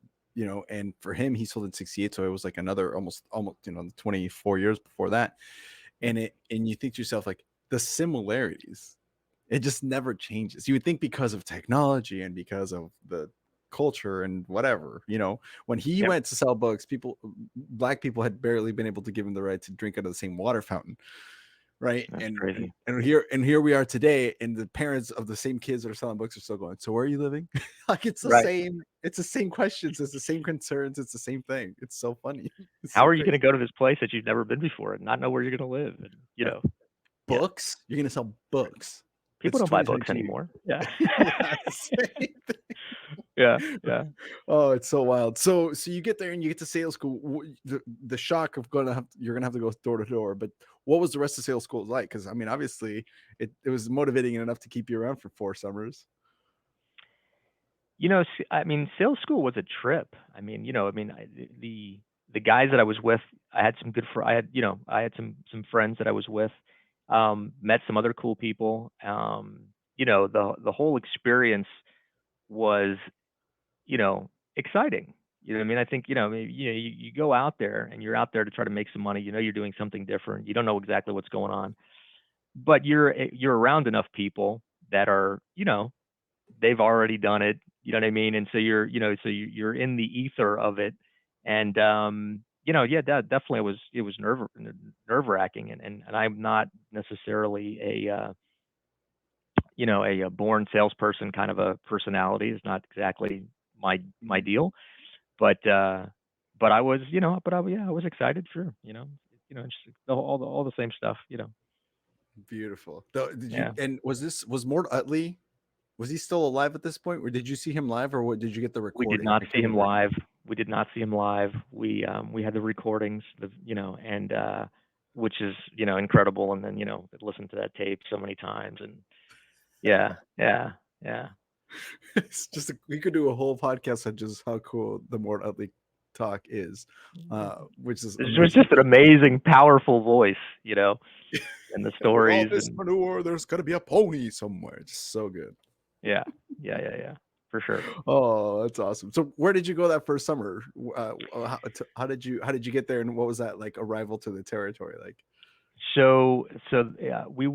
and for him, he sold in 68, so it was like another almost 24 years before that. And you think to yourself, like, the similarities, it just never changes. You would think because of technology and because of the culture and whatever, when he Yep. went to sell books, black people had barely been able to give him the right to drink out of the same water fountain, right? That's and and, crazy. and here we are today, and the parents of the same kids that are selling books are still going, so where are you living? Like, it's Right. the same questions, it's the same concerns, it's the same thing. It's so funny. It's How so are you going to crazy. go to this place that you've never been before and not know where you're going to live? And Right. yeah, Books, you're gonna sell books. people It's don't buy books 2022. anymore. Yeah. Yeah, same Yeah. thing. Yeah. Oh, it's so wild. So you get there and you get to sales school. The shock of you're gonna have to go door to door. But what was the rest of sales school like? Because obviously it was motivating enough to keep you around for 4 summers. I mean, sales school was a trip. I mean, the guys that I was with, I had some good I had some friends that I was with, met some other cool people. The whole experience was, exciting. You know what I mean? I think, maybe, you go out there and you're out there to try to make some money. You're doing something different. You don't know exactly what's going on, but you're around enough people that are, they've already done it. You know what I mean? And so you're in the ether of it. And, yeah, that definitely it was nerve wracking. And I'm not necessarily a born salesperson kind of a personality. It's not exactly my deal, but I was, I was excited, sure. Just all the same stuff, Beautiful. Did you yeah. and was Mort Utley, was he still alive at this point, or did you see him live, or what, did you get the We did recording? not I see can't him remember. live. We did not see him live. We had the recordings, and which is, incredible. And then, listen to that tape so many times, and yeah, yeah, yeah. It's just we could do a whole podcast on just how cool the Mort Utley talk is, which is It was amazing. just an amazing, powerful voice. and the With all stories this and manure, there's gonna be a pony somewhere. Just so good. yeah, yeah, for sure. Oh, that's awesome. So where did you go that first summer? How did you get there, and what was that like arrival to the territory like? So yeah, we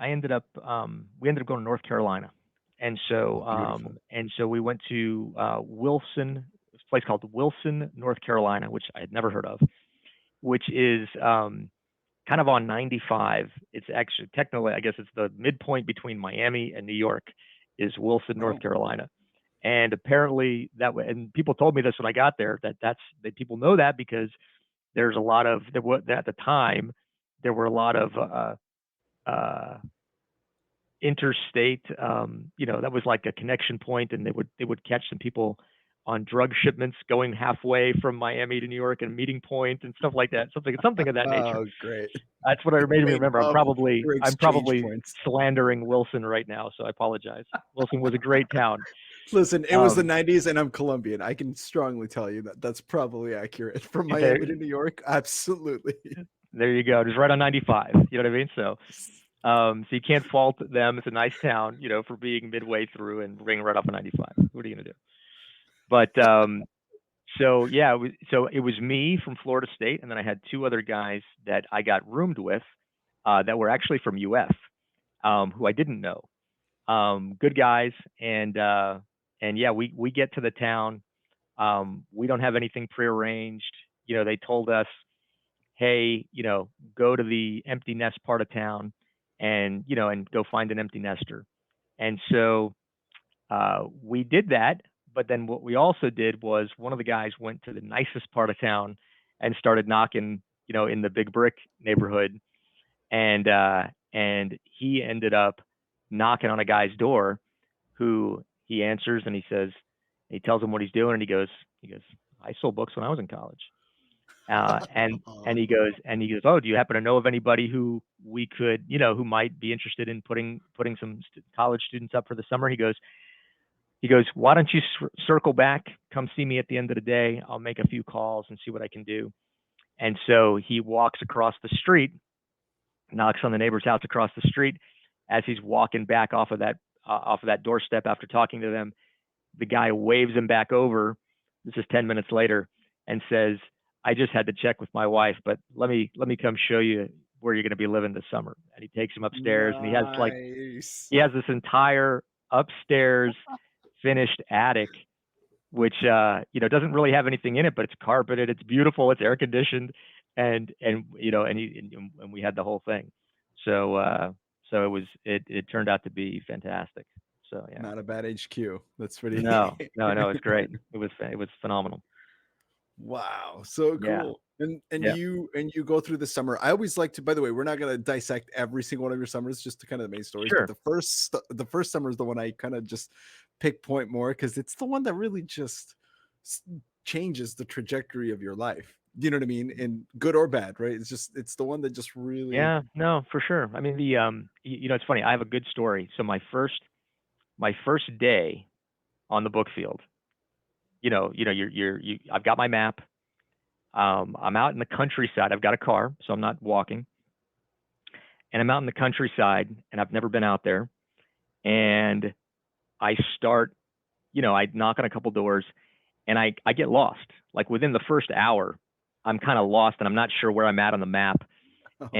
ended up going to North Carolina, and Oh, beautiful. we went to Wilson, this place called Wilson, North Carolina, which I had never heard of, which is kind of on 95. It's actually technically, I guess it's the midpoint between Miami and New York, is Wilson, North Oh, Carolina. And apparently that way, and people told me this when I got there, that people know that because there's a lot of at the time there were a lot of uh, interstate, that was like a connection point, and they would catch some people on drug shipments going halfway from Miami to New York and meeting point and stuff like that, something of that nature. oh, great. That's what it made me Great remember. hub for I'm exchange probably points. slandering Wilson right now, so I apologize. Wilson was a great town. Listen, it was the Um, 90s and I'm Colombian. I can strongly tell you that that's probably accurate. From there, Miami to New York, absolutely. there you go. Just right on 95. You know what I mean? So you can't fault them. It's a nice town, for being midway through and being right off of 95. What are you gonna do? But so yeah, so it was me from Florida State, and then I had two other guys that I got roomed with that were actually from UF, who I didn't know. Good guys, and yeah, we get to the town. We don't have anything prearranged. They told us, hey, go to the empty nest part of town, and go find an empty nester. And so we did that. But then what we also did was one of the guys went to the nicest part of town and started knocking, in the big brick neighborhood, and he ended up knocking on a guy's door, who he answers, and he tells him what he's doing, and he goes, I sold books when I was in college. And he goes, oh, do you happen to know of anybody who we could, who might be interested in putting some college students up for the summer? He goes, why don't you circle back, come see me at the end of the day? I'll make a few calls and see what I can do. And so he walks across the street, knocks on the neighbor's house across the street. As he's walking back off of that doorstep after talking to them, the guy waves him back over. This is 10 minutes later, and says, I just had to check with my wife, but let me come show you where you're going to be living this summer. And he takes him upstairs, and Nice. he has this entire upstairs finished attic, which doesn't really have anything in it, but it's carpeted, it's beautiful, it's air conditioned, and we had the whole thing. So it turned out to be fantastic. So yeah. Not a bad HQ. That's pretty. No, no, no, it's great. It was phenomenal. Wow, so Yeah, cool. And yeah, you go through the summer. I always like to, by the way, we're not gonna dissect every single one of your summers, just to kind of the main stories, but sure. the first summer is the one I kind of just pick point more because it's the one that really just s- changes the trajectory of your life. You know what I mean? In good or bad, right? It's the one that just really. Yeah, no, for sure. I mean, it's funny. I have a good story. So my first day on the book field, I've got my map. I'm out in the countryside. I've got a car, so I'm not walking, and I'm out in the countryside, and I've never been out there. And I start, I knock on a couple doors, and I get lost. Like within the first hour, I'm kind of lost, and I'm not sure where I'm at on the map. Oh no.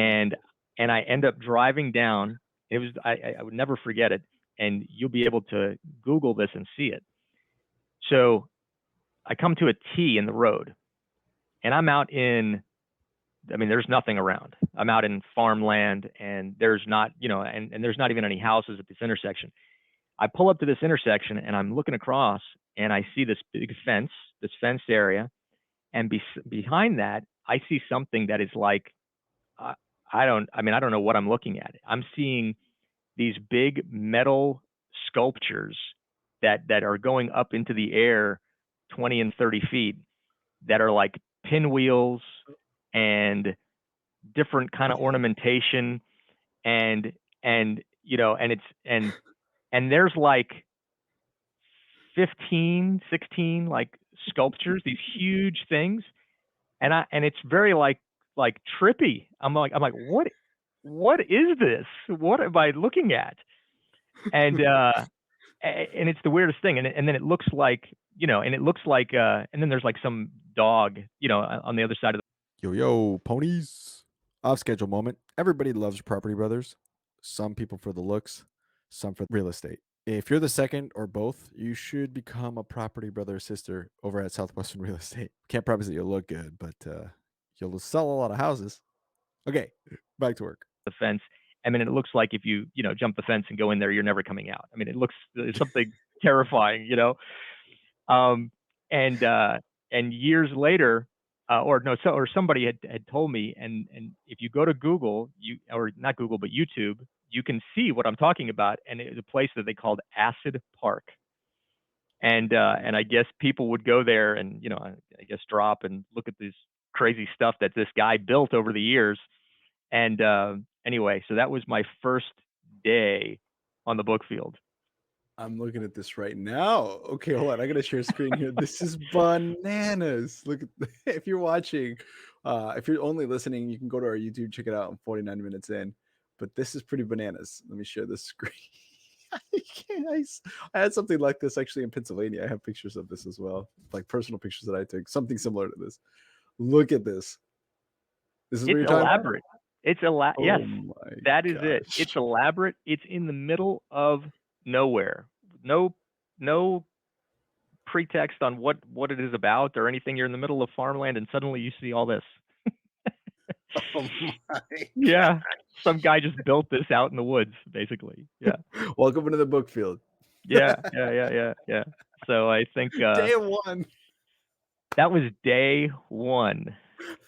And I end up driving down. It was I would never forget it, and you'll be able to Google this and see it. So I come to a T in the road, and I'm out in. I mean, there's nothing around. I'm out in farmland, and there's not, and there's not even any houses at this intersection. I pull up to this intersection, and I'm looking across, and I see this big fence, this fenced area, and behind that, I see something that is like, uh, I don't know what I'm looking at. I'm seeing these big metal sculptures that are going up into the air 20 and 30 feet, that are like pinwheels and different kind of ornamentation, and and it's and there's like 15, 16 like sculptures, these huge things, and it's very like trippy. I'm like, what? what is this? What am I looking at? And and it's the weirdest thing. And then it looks like, and then there's like some dog, on the other side of Yo, yo, ponies. Off schedule moment. Everybody loves Property Brothers. Some people for the looks, some for real estate. If you're the second or both, you should become a Property Brother sister over at Southwestern Real Estate. Can't promise that you'll look good, but you'll sell a lot of houses. Okay, back to work. the fence. I mean, it looks like if you, jump the fence and go in there, you're never coming out. I mean, it looks there's something terrifying, Um, and and years later, or somebody had told me, and if you go to Google, or not Google, but YouTube, you can see what I'm talking about, and it was a place that they called Acid Park. And I guess people would go there and, I guess drop and look at this crazy stuff that this guy built over the years. And anyway, so that was my first day on the book field. I'm looking at this right now. Okay, hold on. I gotta share screen here. This is bananas. Look at if you're watching, if you're only listening, you can go to our YouTube, check it out. I'm 49 minutes in, but this is pretty bananas. Let me share this screen. I can't. I had something like this actually in Pennsylvania. I have pictures of this as well, like personal pictures that I took. Something similar to this. Look at this. This is what It's you're talking about? elaborate. Yes, Oh my that is it. It's gosh. elaborate. It's in the middle of nowhere. No pretext on what it is about or anything. You're in the middle of farmland, and suddenly you see all this. Oh my Yeah, some guy just built this out in the woods, basically. Yeah, Welcome into the book field. yeah. So I think Day one. that was day one.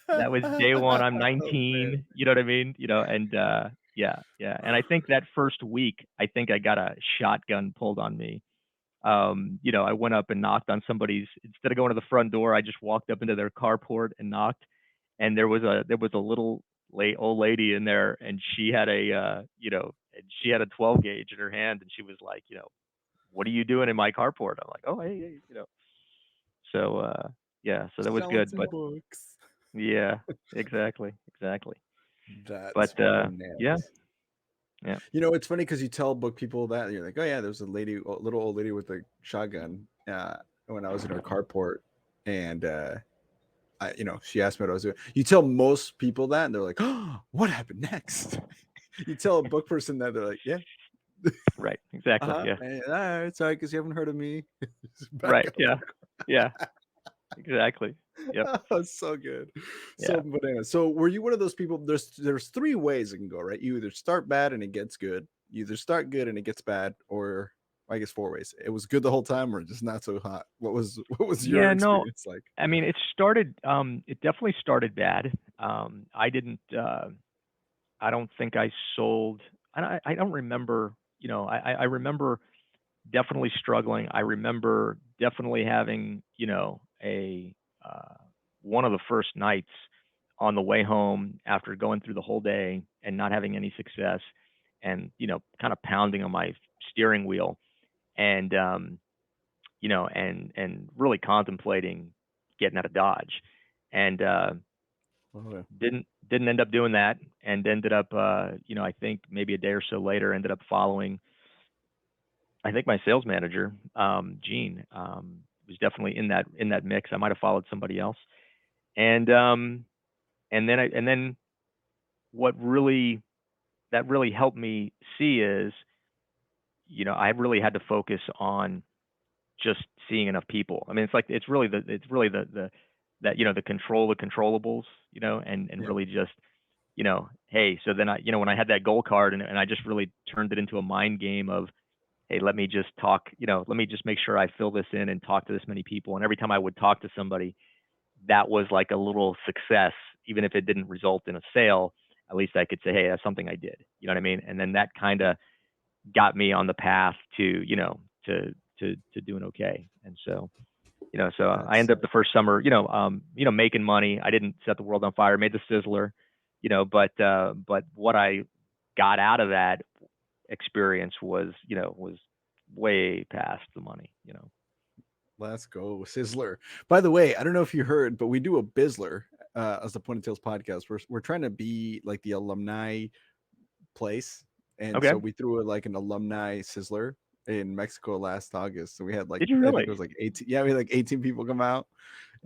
That was day one. I'm Oh, man. 19. You know what I mean? And yeah. And I think that first week, I think I got a shotgun pulled on me. I went up and knocked on somebody's. Instead of going to the front door, I just walked up into their carport and knocked. And there was a little old lady in there, and she had she had a 12 gauge in her hand, and she was like, what are you doing in my carport? I'm like, oh, hey. So yeah, so that was Selling good. some But books. yeah, exactly. That's But yeah, bananas. yeah. It's funny because you tell book people that and you're like, oh yeah, there's a little old lady with a shotgun when I was in her carport, and she asked me what I was doing. You tell most people that, and they're like, oh, what happened next? You tell a book person that, they're like, yeah, Right. Exactly. uh-huh, Yeah. and, sorry, because you haven't heard of me. Back Right. up. Yeah. Yeah. Exactly. Yep. Oh, so good. So Yeah. bananas. So were you one of those people? There's three ways it can go, right? You either start bad and it gets good, you either start good and it gets bad, or I guess four ways. It was good the whole time or just not so hot. What was your Yeah. No. experience like? I mean, it started. It definitely started bad. I didn't. I don't think I sold. I don't remember. I remember definitely struggling. I remember definitely having, a one of the first nights on the way home after going through the whole day and not having any success, and kind of pounding on my steering wheel, and and really contemplating getting out of Dodge, and Okay. didn't end up doing that, and ended up, I think maybe a day or so later, ended up following, I think, my sales manager, Gene, was definitely in that mix. I might have followed somebody else, and then what really that really helped me see is, I really had to focus on just seeing enough people. I mean, it's really the that, the control the controllables, and Yeah. really just, hey, so then when I had that goal card, and I just really turned it into a mind game of, hey, let me just talk, let me just make sure I fill this in and talk to this many people. And every time I would talk to somebody, that was like a little success, even if it didn't result in a sale. At least I could say, hey, that's something I did. You know what I mean? And then that kind of got me on the path to, to doing okay. And so, so I That's ended up the first summer, making money. I didn't set the world on fire, made the sizzler, but what I got out of that experience was way past the money. Let's go, Sizzler. By the way, I don't know if you heard, but we do a Bizzler as the Point of Tails podcast. We're trying to be like the alumni place, and Okay. so we threw like an alumni sizzler in Mexico last August. So we had like Did you I think it really? was like 18. Yeah, we had like 18 people come out,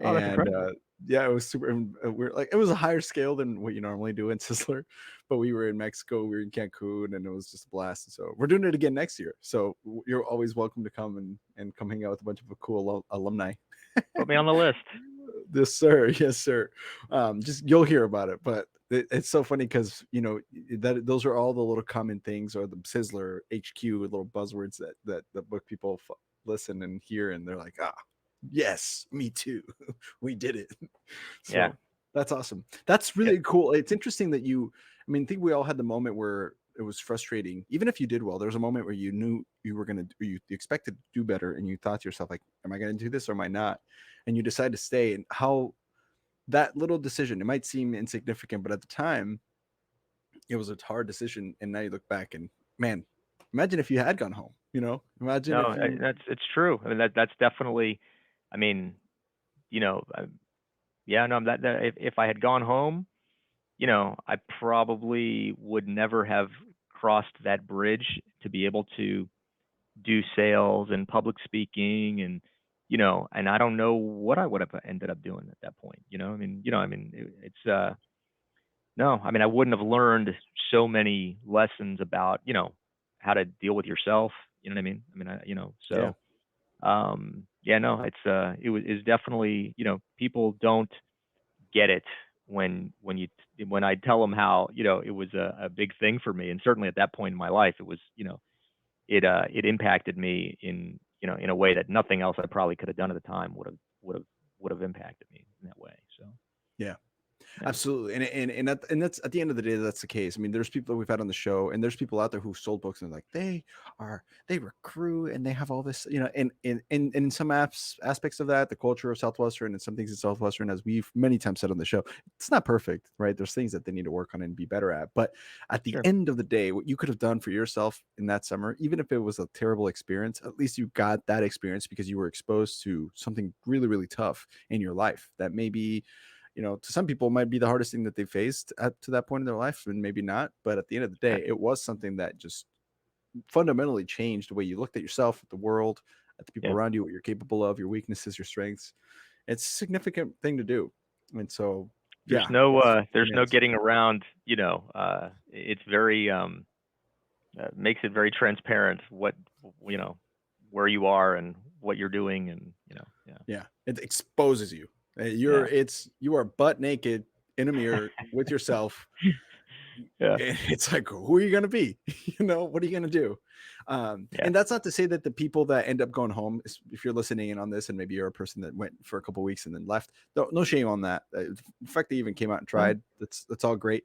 Oh, that's and incredible. yeah, it was super. And we're like, it was a higher scale than what you normally do in Sizzler, but we were in Mexico, we were in Cancun, and it was just a blast. So we're doing it again next year. So you're always welcome to come and come hang out with a bunch of cool alumni. Put me on the list. Yes, sir. Yes, sir. Just you'll hear about it, but it's so funny because that those are all the little common things, or the Sizzler HQ little buzzwords that book people listen and hear, and they're like, ah, yes, me too. We did it. Yeah. So that's awesome. That's Yeah. really cool. It's interesting that I mean, I think we all had the moment where it was frustrating. Even if you did well, there was a moment where you knew you were going to, you expected to do better, and you thought to yourself, like, am I going to do this or am I not? And you decide to stay. And how that little decision, it might seem insignificant, but at the time, it was a hard decision. And now you look back and, man, imagine if you had gone home, imagine No, if you, it's true. I mean, that's definitely, I mean, you know, yeah, no, that if I had gone home, I probably would never have crossed that bridge to be able to do sales and public speaking, and I don't know what I would have ended up doing at that point. It's no, I mean, I wouldn't have learned so many lessons about, how to deal with yourself. You know what I mean? I mean, yeah, so yeah, no, it's definitely, people don't get it when I tell them how, it was a big thing for me. And certainly at that point in my life, it was, it impacted me in a way that nothing else I probably could have done at the time would have would have impacted me in that way. So yeah. yeah, Absolutely, and that's at the end of the day, that's the case. I mean, there's people that we've had on the show, and there's people out there who sold books, and like they recruit, and they have all this, and in some aspects of that, the culture of Southwestern and some things in Southwestern, as we've many times said on the show, it's not perfect, right? There's things that they need to work on and be better at. But at the sure, end of the day, what you could have done for yourself in that summer, even if it was a terrible experience, at least you got that experience because you were exposed to something really, really tough in your life that maybe to some people might be the hardest thing that they faced to that point in their life, and maybe not. But at the end of the yeah, day, it was something that just fundamentally changed the way you looked at yourself, at the world, at the people yeah. around you, what you're capable of, your weaknesses, your strengths. It's a significant thing to do. And so, yeah, it's There's no bananas. getting around. It's very makes it very transparent what you know where you are and what you're doing, and yeah, Yeah, it exposes you. yeah, You are butt naked in a mirror with yourself. yeah, And it's like, who are you going to be? What are you going to do? yeah. And that's not to say that the people that end up going home, if you're listening in on this and maybe you're a person that went for a couple of weeks and then left, no shame on that. The fact that you even came out and No, tried, that's all great.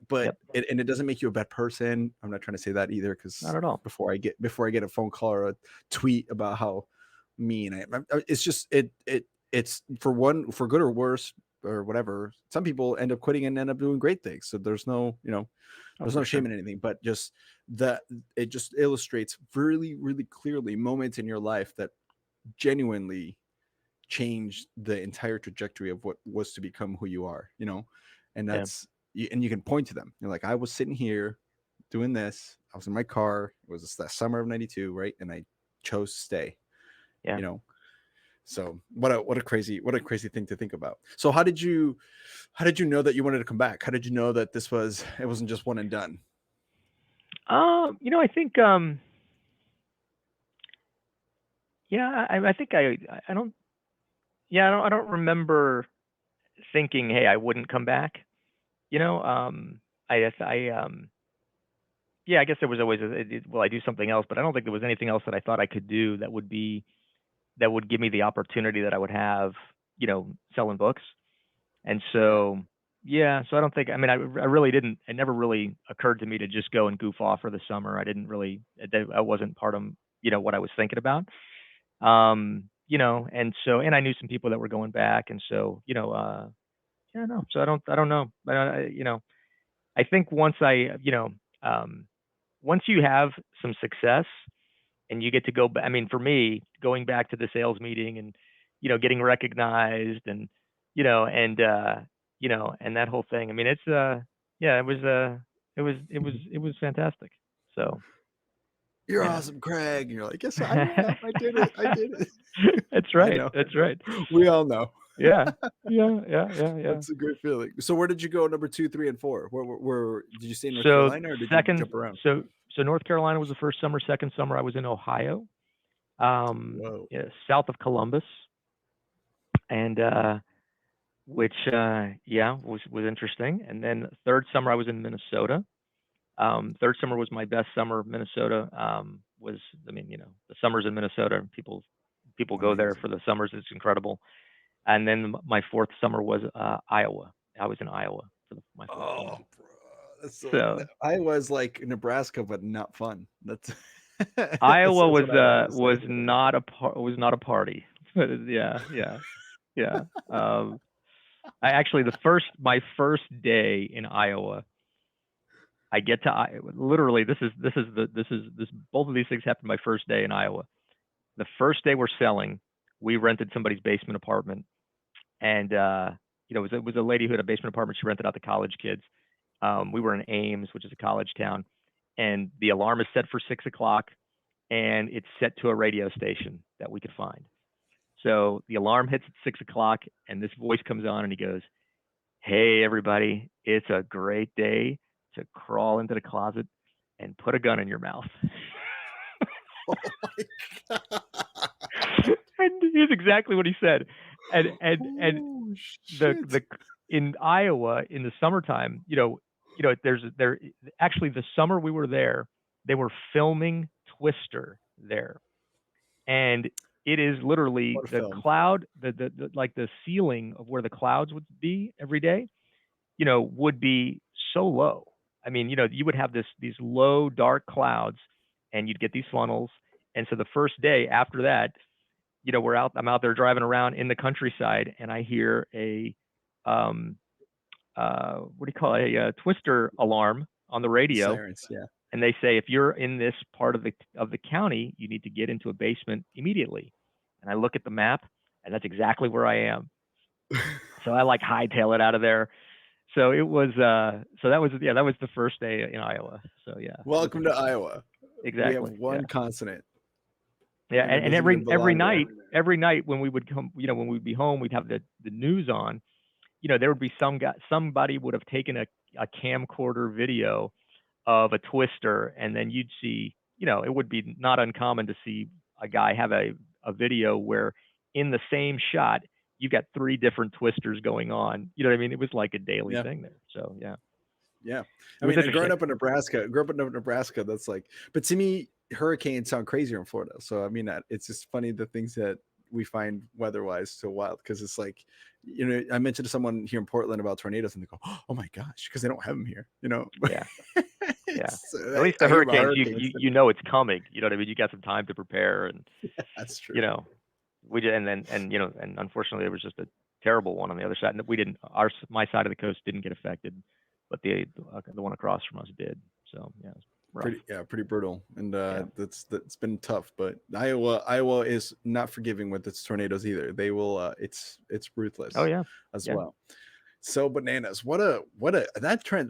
But yep, it doesn't make you a bad person. I'm not trying to say that either, not because at all. before I get a phone call or a tweet about how mean it's just it's for good or worse or whatever. Some people end up quitting and end up doing great things. So Oh, there's for no shame sure. in anything, but just that it just illustrates really, really clearly moments in your life that genuinely changed the entire trajectory of what was to become who you are, and Yeah, and you can point to them. You're like, I was sitting here doing this. I was in my car. It was that summer of '92, right? And I chose to stay, yeah. you know. So what a crazy thing to think about. So how did you know that you wanted to come back? How did you know that it wasn't just one and done? I think yeah, I think I don't yeah, I don't remember thinking, hey, I wouldn't come back. You know, I guess yeah, I guess there was always well, I do something else, but I don't think there was anything else that I thought I could do that would give me the opportunity that I would have, selling books. And Yeah. so, yeah, so I don't think, I mean, I really didn't, it never really occurred to me to just go and goof off for the summer. I didn't really, that wasn't part of, what I was thinking about. And so, and I knew some people that were going back. And so, yeah, no, so I don't know. But, I think once you have some success and you get to go, I mean, for me, going back to the sales meeting and, getting recognized and, and that whole thing. I mean, it's, yeah, it was, it was fantastic. So You're yeah. awesome, Craig. And you're like, yes, I am. I did it. I did it. That's I right. know. That's right. We all know. Yeah. Yeah. Yeah. Yeah. Yeah. That's a great feeling. So where did you go number 2, 3, and 4? Where did you stay in North So Carolina or did you second, jump around? so North Carolina was the first summer. Second summer, I was in Ohio, Whoa. yeah, south of Columbus, and which yeah was interesting. And then third summer, I was in Minnesota. Third summer was my best summer. Minnesota was, I mean, the summers in Minnesota, people go there for Amazing. the summers. It's incredible. And then my fourth summer was Iowa. I was in Iowa for my fourth Oh, summer. bro. That's so So Iowa's like Nebraska, but not fun. That's Iowa that's what I like to say. was not a party. But yeah, yeah, yeah. I actually my first day in Iowa, I get to literally this both of these things happened my first day in Iowa. The first day we're selling, we rented somebody's basement apartment, and it was a lady who had a basement apartment. She rented out to college kids. We were in Ames, which is a college town, and the alarm is set for 6 o'clock, and it's set to a radio station that we could find. So the alarm hits at 6 o'clock, and this voice comes on, and he goes, "Hey, everybody, it's a great day to crawl into the closet and put a gun in your mouth." Oh my God. And here's exactly what he said. And Oh the shit. in Iowa in the summertime, there actually the summer we were there, they were filming Twister there, and it is literally What a the film. cloud, the like the ceiling of where the clouds would be every day, would be so low. I mean, you would have these low dark clouds, and you'd get these funnels. And so the first day after that, I'm out there driving around in the countryside, and I hear a um what do you call it, a twister alarm on the radio, Sirens, yeah. and they say if you're in this part of the county, you need to get into a basement immediately. And I look at the map, and that's exactly where I am. So I like hightail it out of there. So it was that was the first day in Iowa. So yeah, it was Welcome to interesting. Iowa. We have Exactly. Yeah. one consonant, Yeah, and it and doesn't even belong there. every night when we would come, when we'd be home, we'd have the news on. There would be somebody would have taken a camcorder video of a twister, and then you'd see, it would be not uncommon to see a guy have a video where in the same shot you've got three different twisters going on. You know what I mean? It was like a daily Yeah. thing there. So yeah, Yeah. it I was mean, growing interesting. up in Nebraska, that's like, but to me, hurricanes sound crazier in Florida. So, I mean, it's just funny the things that we find weather wise so wild because it's like, I mentioned to someone here in Portland about tornadoes and they go, oh my gosh, because they don't have them here, Yeah, yeah. At least the I hear about hurricanes, hurricanes. it's coming. You know what I mean? You got some time to prepare, and That's true. you know, we did, and then and unfortunately there was just a terrible one on the other side. And we didn't, my side of the coast didn't get affected, but the one across from us did. So yeah, it was rough. Pretty brutal, and Yeah. that's been tough. But Iowa is not forgiving with its tornadoes either. They will it's Oh ruthless yeah. as Yeah. well. So bananas. What a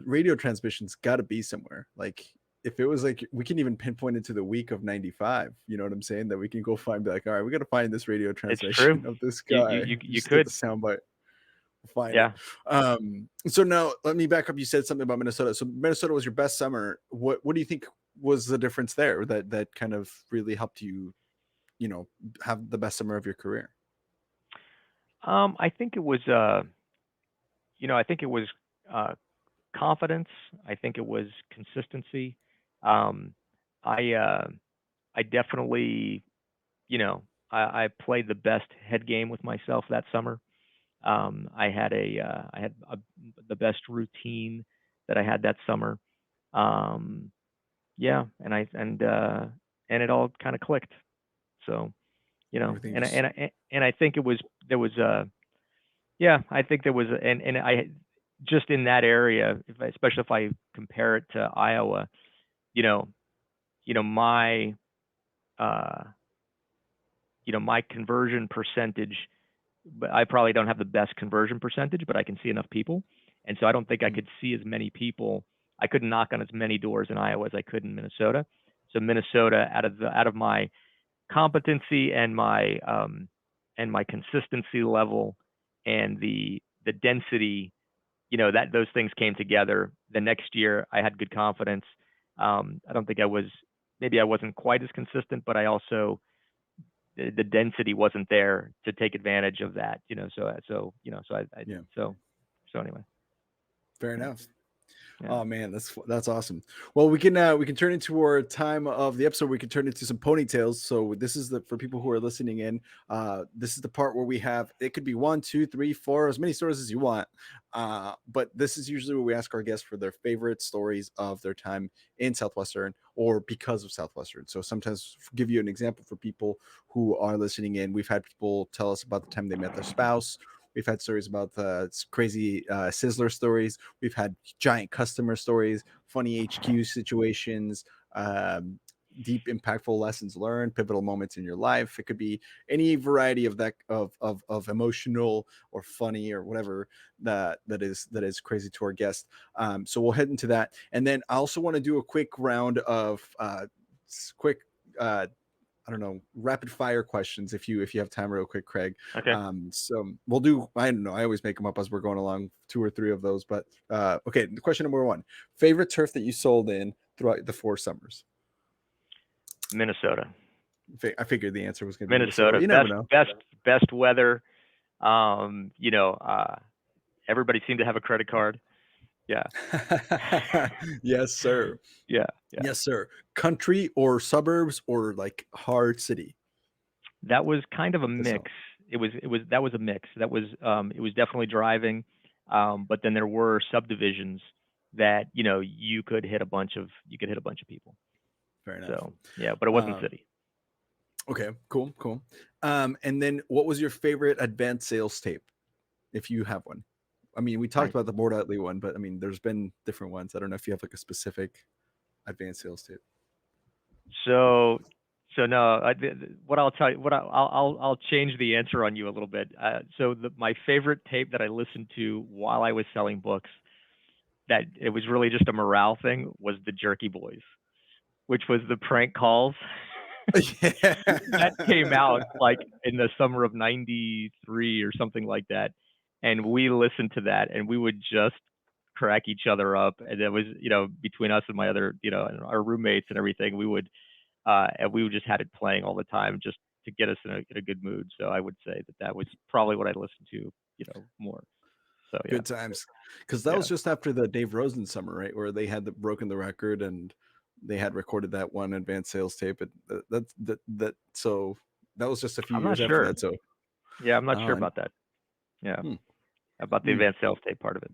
radio transmission's got to be somewhere. Like if it was like we can even pinpoint it to the week of 95, you know what I'm saying, that we can go find, be like, all right, we got to find this radio It's true. transmission of this guy. You Just get the could. soundbite, find it. Yeah. So now let me back up. You said something about Minnesota. So Minnesota was your best summer. What do you think was the difference there that kind of really helped you, have the best summer of your career? I think it was I think it was uh confidence. I think it was consistency. Um, I definitely, I played the best head game with myself that summer. I had the best routine that I had that summer. Um, yeah, and it all kind of clicked. So, Everything just and I think there was yeah, I think there was, and I just in that area, especially if I compare it to Iowa, you know, my uh, my conversion percentage, but I probably don't have the best conversion percentage, but I can see enough people, and so I don't think I could see as many people. I couldn't knock on as many doors in Iowa as I could in Minnesota. So Minnesota, out of my competency and my consistency level and the density, that those things came together. The next year I had good confidence. I don't think maybe I wasn't quite as consistent, but I also, the density wasn't there to take advantage of that, Yeah. So anyway. Fair Yeah. enough. Yeah. Oh man, that's awesome. Well, we can turn into our time of the episode. We can turn into some ponytails. So this is for people who are listening in. This is the part where we have, it could be 1, 2, 3, 4, as many stories as you want. But this is usually where we ask our guests for their favorite stories of their time in Southwestern or because of Southwestern. So sometimes give you an example for people who are listening in. We've had people tell us about the time they met their spouse. We've had stories about the crazy Sizzler stories. We've had giant customer stories, funny HQ situations, deep impactful lessons learned, pivotal moments in your life. It could be any variety of that of emotional or funny or whatever that is crazy to our guest. So we'll head into that, and then I also want to do a quick round of quick I don't know, rapid fire questions if you have time real quick, Craig. Okay. So we'll do, I don't know, I always make them up as we're going along, 2 or 3 of those, but okay, question number 1. Favorite turf that you sold in throughout the 4 summers? Minnesota. I figured the answer was going to be Minnesota, but Minnesota. you never know. Best weather. Everybody seemed to have a credit card. Yeah. Yes, sir. Yeah. Yes, sir. Country or suburbs or like hard city? That was kind of a This mix. That was a mix. It was definitely driving. But then there were subdivisions that, you could hit a bunch of people. Fair enough. So yeah, but it wasn't city. Okay, cool. And then what was your favorite advanced sales tape, if you have one? I mean, we talked about the Mort Utley one, but I mean, there's been different ones. I don't know if you have like a specific advanced sales tape. So no, what I'll tell you, I'll change the answer on you a little bit. So my favorite tape that I listened to while I was selling books, that it was really just a morale thing, was the Jerky Boys, which was the prank calls. That came out like in the summer of '93 or something like that, and we listened to that, and we would just crack each other up, and it was, between us and my other, and our roommates and everything, and we just had it playing all the time just to get us in a good mood. So I would say that was probably what I listened to, more. So yeah. Good times, because that was just after the Dave Rosen summer, right, where they had broken the record and they had recorded that one advanced sales tape. So that was just a few I'm years not after sure. that. So Yeah, I'm not sure about that. Yeah, about the advanced sales tape part of it.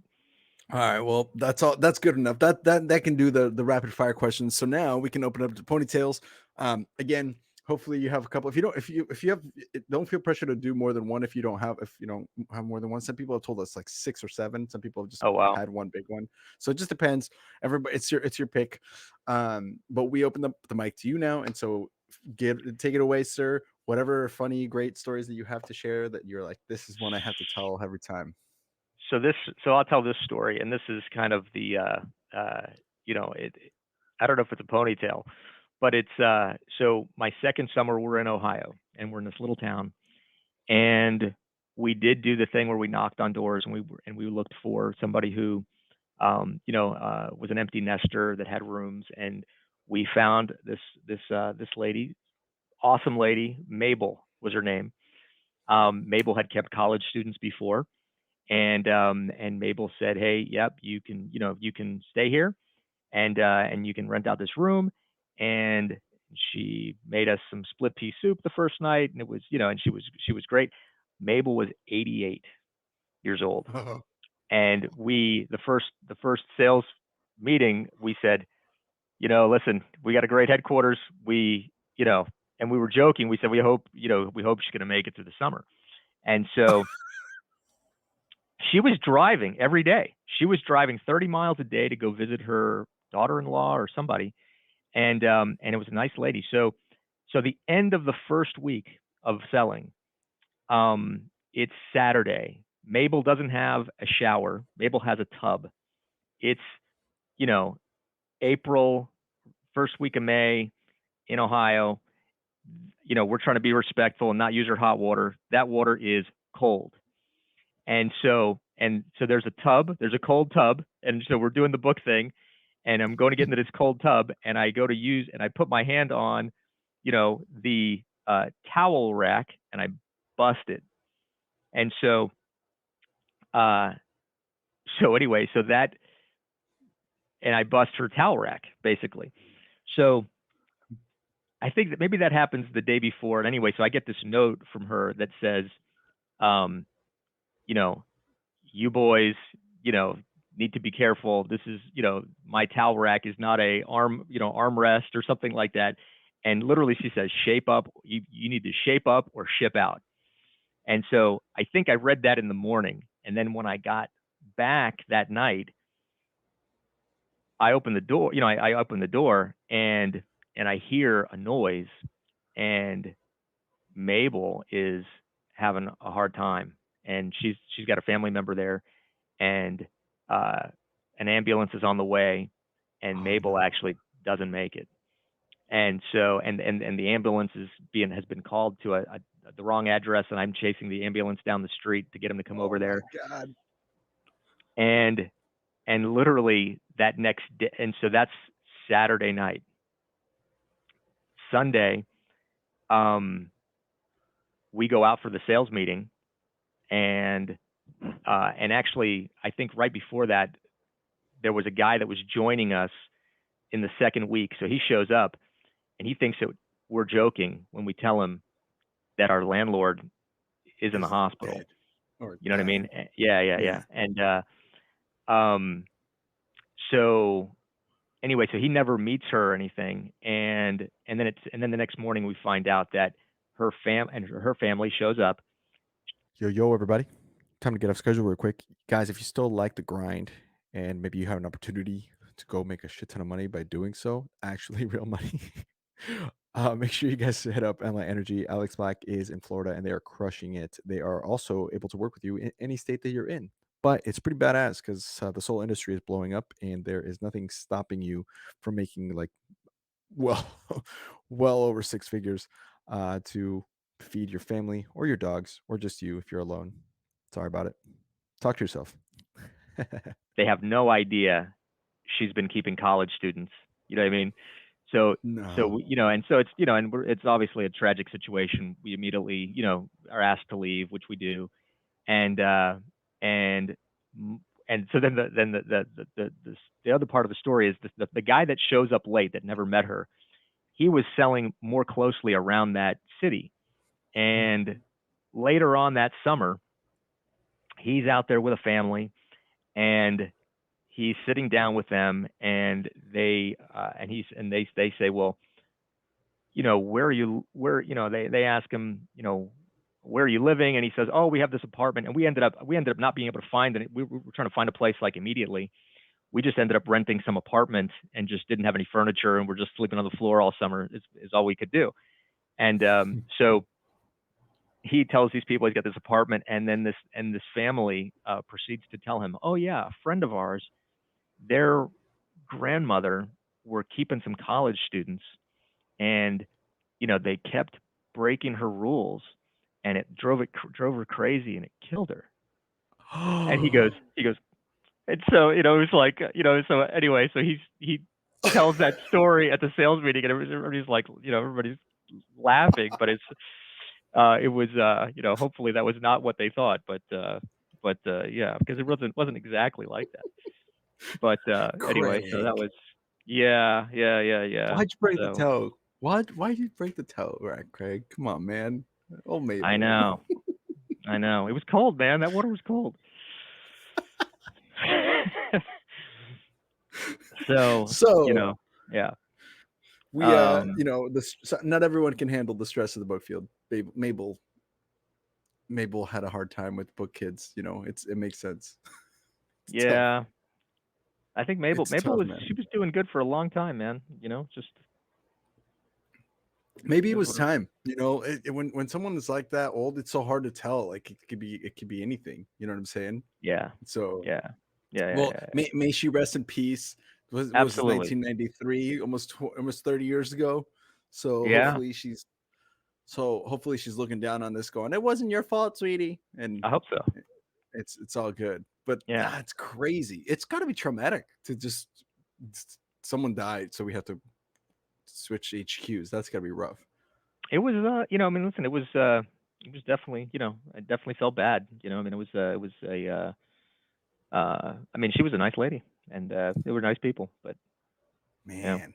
All right, well, that's all. That's good enough. That can do the rapid fire questions. So now we can open up to ponytails. Again, hopefully you have a couple. If you have, don't feel pressure to do more than one. If you don't have more than one, some people have told us like 6 or 7. Some people have just had one big one. So it just depends. Everybody, it's your pick. But we open up the mic to you now, and so take it away, sir. Whatever funny, great stories that you have to share that you're like, this is one I have to tell every time. So I'll tell this story, and this is kind of the I don't know if it's a ponytail, but it's so my second summer we're in Ohio, and we're in this little town, and we did do the thing where we knocked on doors, and we looked for somebody who was an empty nester that had rooms, and we found this lady, awesome lady. Mabel was her name. Mabel had kept college students before, and Mabel said, "Hey, yep, you can stay here, and you can rent out this room." And she made us some split pea soup the first night, and it was, and she was great. Mabel was 88 years old, and the first sales meeting, we said, listen, we got a great headquarters. And we were joking. We said, we hope she's going to make it through the summer. And so she was driving every day. She was driving 30 miles a day to go visit her daughter-in-law or somebody. And it was a nice lady. So the end of the first week of selling, it's Saturday. Mabel doesn't have a shower. Mabel has a tub. It's you know, April, first week of May in Ohio, we're trying to be respectful and not use our hot water. That water is cold. And so there's a cold tub. And so we're doing the book thing, and I'm going to get into this cold tub, and I go to use, and I put my hand on, the towel rack, and I bust it. And uh, so anyway, and I bust her towel rack, basically. So I think that maybe that happens the day before. And anyway, so I get this note from her that says, um, you know, you boys, need to be careful. This is, my towel rack is not a armrest or something like that. And literally she says, shape up. You need to shape up or ship out. And so I think I read that in the morning. And then when I got back that night, I opened the door, I opened the door, and I hear a noise, and Mabel is having a hard time, and she's got a family member there, and an ambulance is on the way, and Oh, Mabel no. actually doesn't make it. And so and the ambulance has been called to the wrong address, and I'm chasing the ambulance down the street to get him to come Oh over my there. God. And literally that next day, and so that's Saturday night. Sunday, we go out for the sales meeting, and actually, I think right before that, there was a guy that was joining us in the second week. So he shows up, and he thinks that we're joking when we tell him that our landlord is in the Is hospital. dead or You know what I mean? dying. Yeah, yeah, Yeah. yeah. And um, so anyway, so he never meets her or anything, and then the next morning we find out that her family shows up. Yo, everybody. Time to get off schedule real quick. Guys, if you still like the grind and maybe you have an opportunity to go make a shit ton of money by doing so, actually real money, make sure you guys hit up EnLight.Energy. Alex Black is in Florida and they are crushing it. They are also able to work with you in any state that you're in. But it's pretty badass because the solar industry is blowing up and there is nothing stopping you from making like well well over six figures to feed your family or your dogs or just you if you're alone. Sorry about it. Talk to yourself. They have no idea she's been keeping college students. You know what I mean? So No. and so it's it's obviously a tragic situation. We immediately are asked to leave, which we do, and and and so then the other part of the story is the guy that shows up late that never met her. He was selling more closely around that city, and later on that summer, he's out there with a family, and he's sitting down with them, and they say, well, they ask him, where are you living? And he says, oh, we have this apartment. And we ended up not being able to find it. We were trying to find a place like immediately. We just ended up renting some apartment and just didn't have any furniture, and we're just sleeping on the floor all summer is all we could do. And so he tells these people he's got this apartment, and then this family proceeds to tell him, oh yeah, a friend of ours, their grandmother were keeping some college students, and they kept breaking her rules, and it drove her crazy, and it killed her. And he goes, and so it was like, so anyway, so he tells that story at the sales meeting, and everybody's like, everybody's laughing, but it was hopefully that was not what they thought, but yeah, because it wasn't exactly like that. But anyway, so that Craig. was yeah. Why'd you break the So toe? Why'd you break the toe, right, Craig? Come on, man. Oh, I Mabel. know. It was cold, man. That water was cold. So, So yeah. we, Um, not everyone can handle the stress of the book field. Mabel had a hard time with book kids. It makes sense. It's tough. yeah. I think Mabel It's tough, she man. was doing good for a long time, man. Just Maybe it is was what it, time. When someone is like that old, it's so hard to tell. Like it could be anything. You know what I'm saying? yeah. So Yeah. Yeah, yeah, well, yeah. may she rest in peace Was this Absolutely. 1993, almost 30 years ago. So Yeah, hopefully she's looking down on this going, it wasn't your fault, sweetie. And I hope so. it's all good. But Yeah. it's crazy. It's got to be traumatic to just someone died, so we have to switch HQs. That's got to be rough. It was, I mean, listen, it was definitely, I definitely felt bad. I mean, it was I mean, she was a nice lady, and they were nice people, but yeah, Man,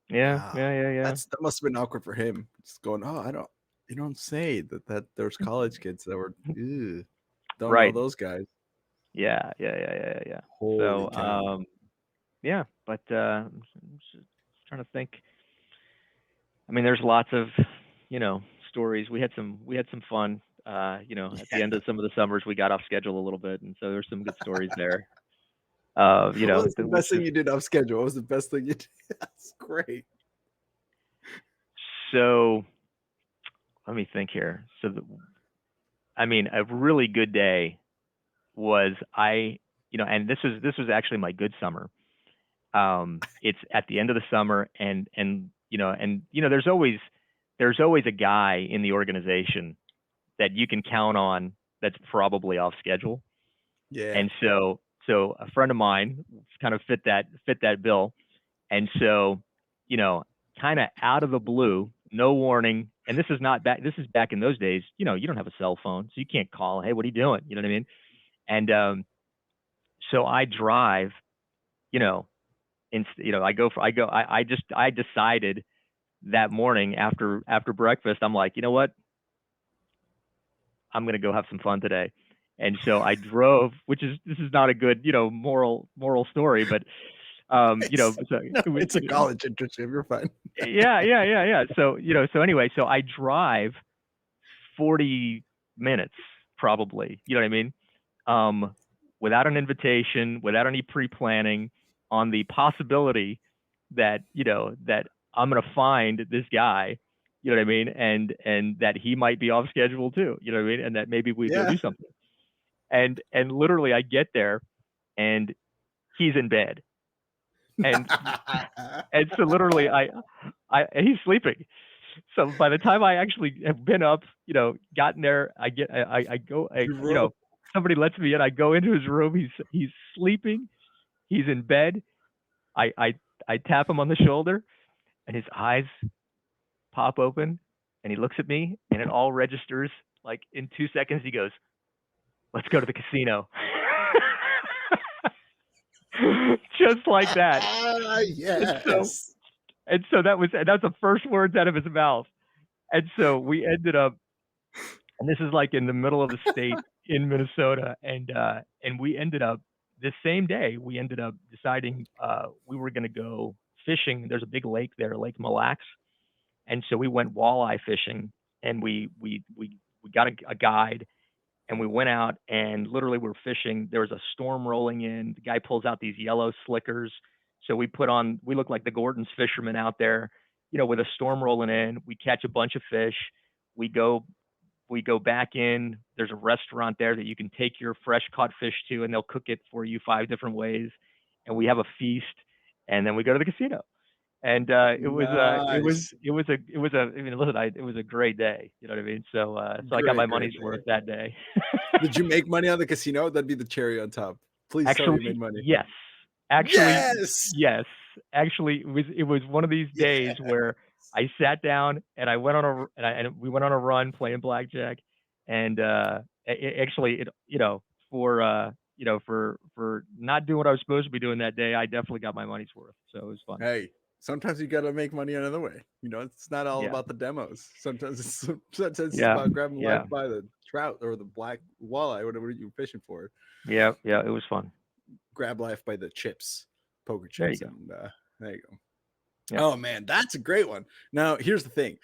yeah, ah, yeah, yeah, yeah. that must have been awkward for him. Just going, oh, you don't say that there's college kids that were, ew, don't know Right. those guys. Yeah, yeah, yeah, yeah, yeah. Yeah. Holy So, cow. yeah, but I'm just trying to think. I mean, there's lots of, stories. We had some fun. At the end of some of the summers, we got off schedule a little bit, and so there's some good stories there. What was the With best thing you did off schedule? What was the best thing you did? That's great. so let me think here. I mean, a really good day was and this was actually my good summer. It's at the end of the summer, there's always a guy in the organization that you can count on that's probably off schedule. Yeah. And so a friend of mine kind of fit that bill. And so, you know, kind of out of the blue, no warning. And this is back in those days, you don't have a cell phone, so you can't call, hey, what are you doing? You know what I mean? And so I drive, you know, I decided that morning after breakfast, I'm like, you know what? I'm gonna go have some fun today. And so I drove, this is not a good, moral story, but It's, so no, it was, it's a college internship. You're fine. yeah, yeah, yeah, yeah. So anyway, so I drive 40 minutes probably, you know what I mean? Um, Without an invitation, without any pre-planning, on the possibility that I'm gonna find this guy, you know what I mean, and that he might be off schedule too, you know what I mean, and that maybe we go Yeah. do something. And literally, I get there, and he's in bed, and and so literally, he's sleeping. So by the time I actually have been up, gotten there, I go, You wrote. somebody lets me in. I go into his room. He's sleeping. He's in bed. I I I tap him on the shoulder, and his eyes pop open, and he looks at me, and it all registers. Like in 2 seconds, he goes, "Let's go to the casino." Just like that. And so Yes. that's the first words out of his mouth. And so we ended up, and this is like in the middle of the state in Minnesota, and we ended up the same day. We ended up deciding we were going to go fishing. There's a big lake there, Lake Mille Lacs, and so we went walleye fishing, and we got a guide, and we went out, and literally we were fishing. There was a storm rolling in. The guy pulls out these yellow slickers, so we look like the Gordon's fishermen out there, with a storm rolling in. We catch a bunch of fish. We go we go back in. There's a restaurant there that you can take your fresh caught fish to, and they'll cook it for you 5 different ways. And we have a feast, and then we go to the casino. And Nice. I mean, listen, it was a great day. You know what I mean? So I got my Great, great money's day. worth that day. Did you make money on the casino? That'd be the cherry on top. Please tell me you made Actually, money. yes. Actually, Yes. yes. Actually, it was one of these days Yeah. where I sat down and and we went on a run playing blackjack, and actually, for not doing what I was supposed to be doing that day, I definitely got my money's worth. So it was fun. Hey, sometimes you gotta make money another way. It's not all Yeah, about the demos. Sometimes it's yeah, about grabbing life yeah, by the trout or the black walleye, whatever you're fishing for. yeah, yeah. It was fun. Grab life by the chips, poker There you chips, go. and there you go. Yeah, Oh man, that's a great one. Now here's the thing: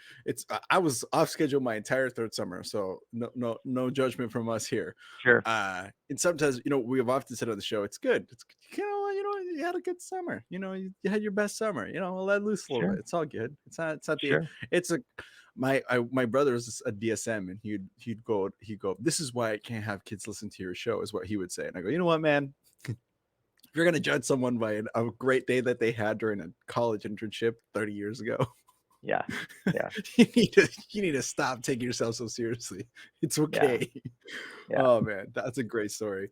I was off schedule my entire third summer, so no judgment from us here. sure, And sometimes we have often said on the show, it's good. It's you had a good summer. You had your best summer. Let loose a little bit. sure, It's all good. It's not the sure. it's a my brother is a DSM, and he'd go, this is why I can't have kids listen to your show, is what he would say. And I go, you know what, man, you're gonna judge someone by a great day that they had during a college internship 30 years ago, Yeah. Yeah. you need to stop taking yourself so seriously. It's Yeah. okay. Yeah. Oh man, that's a great story.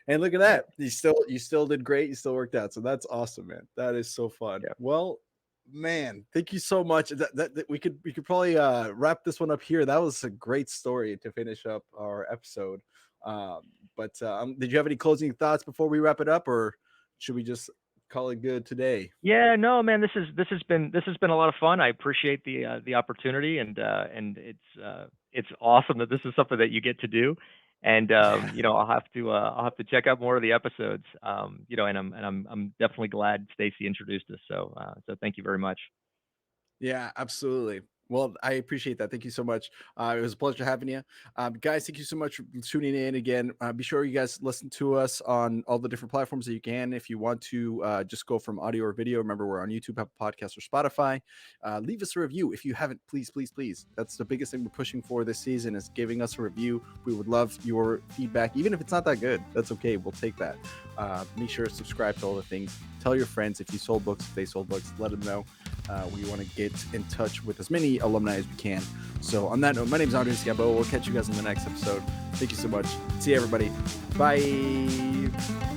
And look at Yeah. that. You still did great. You still worked out. So that's awesome, man. That is so fun. Yeah. Well, man, thank you so much. That we could probably wrap this one up here. That was a great story to finish up our episode. Um, but did you have any closing thoughts before we wrap it up, or should we just call it good today? Yeah, no, man, this has been a lot of fun. I appreciate the opportunity, and it's awesome that this is something that you get to do. And Yeah. I'll have to check out more of the episodes. And I'm definitely glad Stacy introduced us. So thank you very much. Yeah, absolutely. Well, I appreciate that. Thank you so much. It was a pleasure having you. Guys, thank you so much for tuning in again. Be sure you guys listen to us on all the different platforms that you can. If you want to just go from audio or video, remember we're on YouTube, Apple Podcasts, or Spotify. Leave us a review if you haven't. Please, please, please. That's the biggest thing we're pushing for this season is giving us a review. We would love your feedback, even if it's not that good. That's okay. We'll take that. Make sure to subscribe to all the things. Tell your friends if you sold books, if they sold books, let them know. We want to get in touch with as many alumni as we can. So on that note, my name is Andres Gabo. We'll catch you guys in the next episode. Thank you so much. See you, everybody. Bye.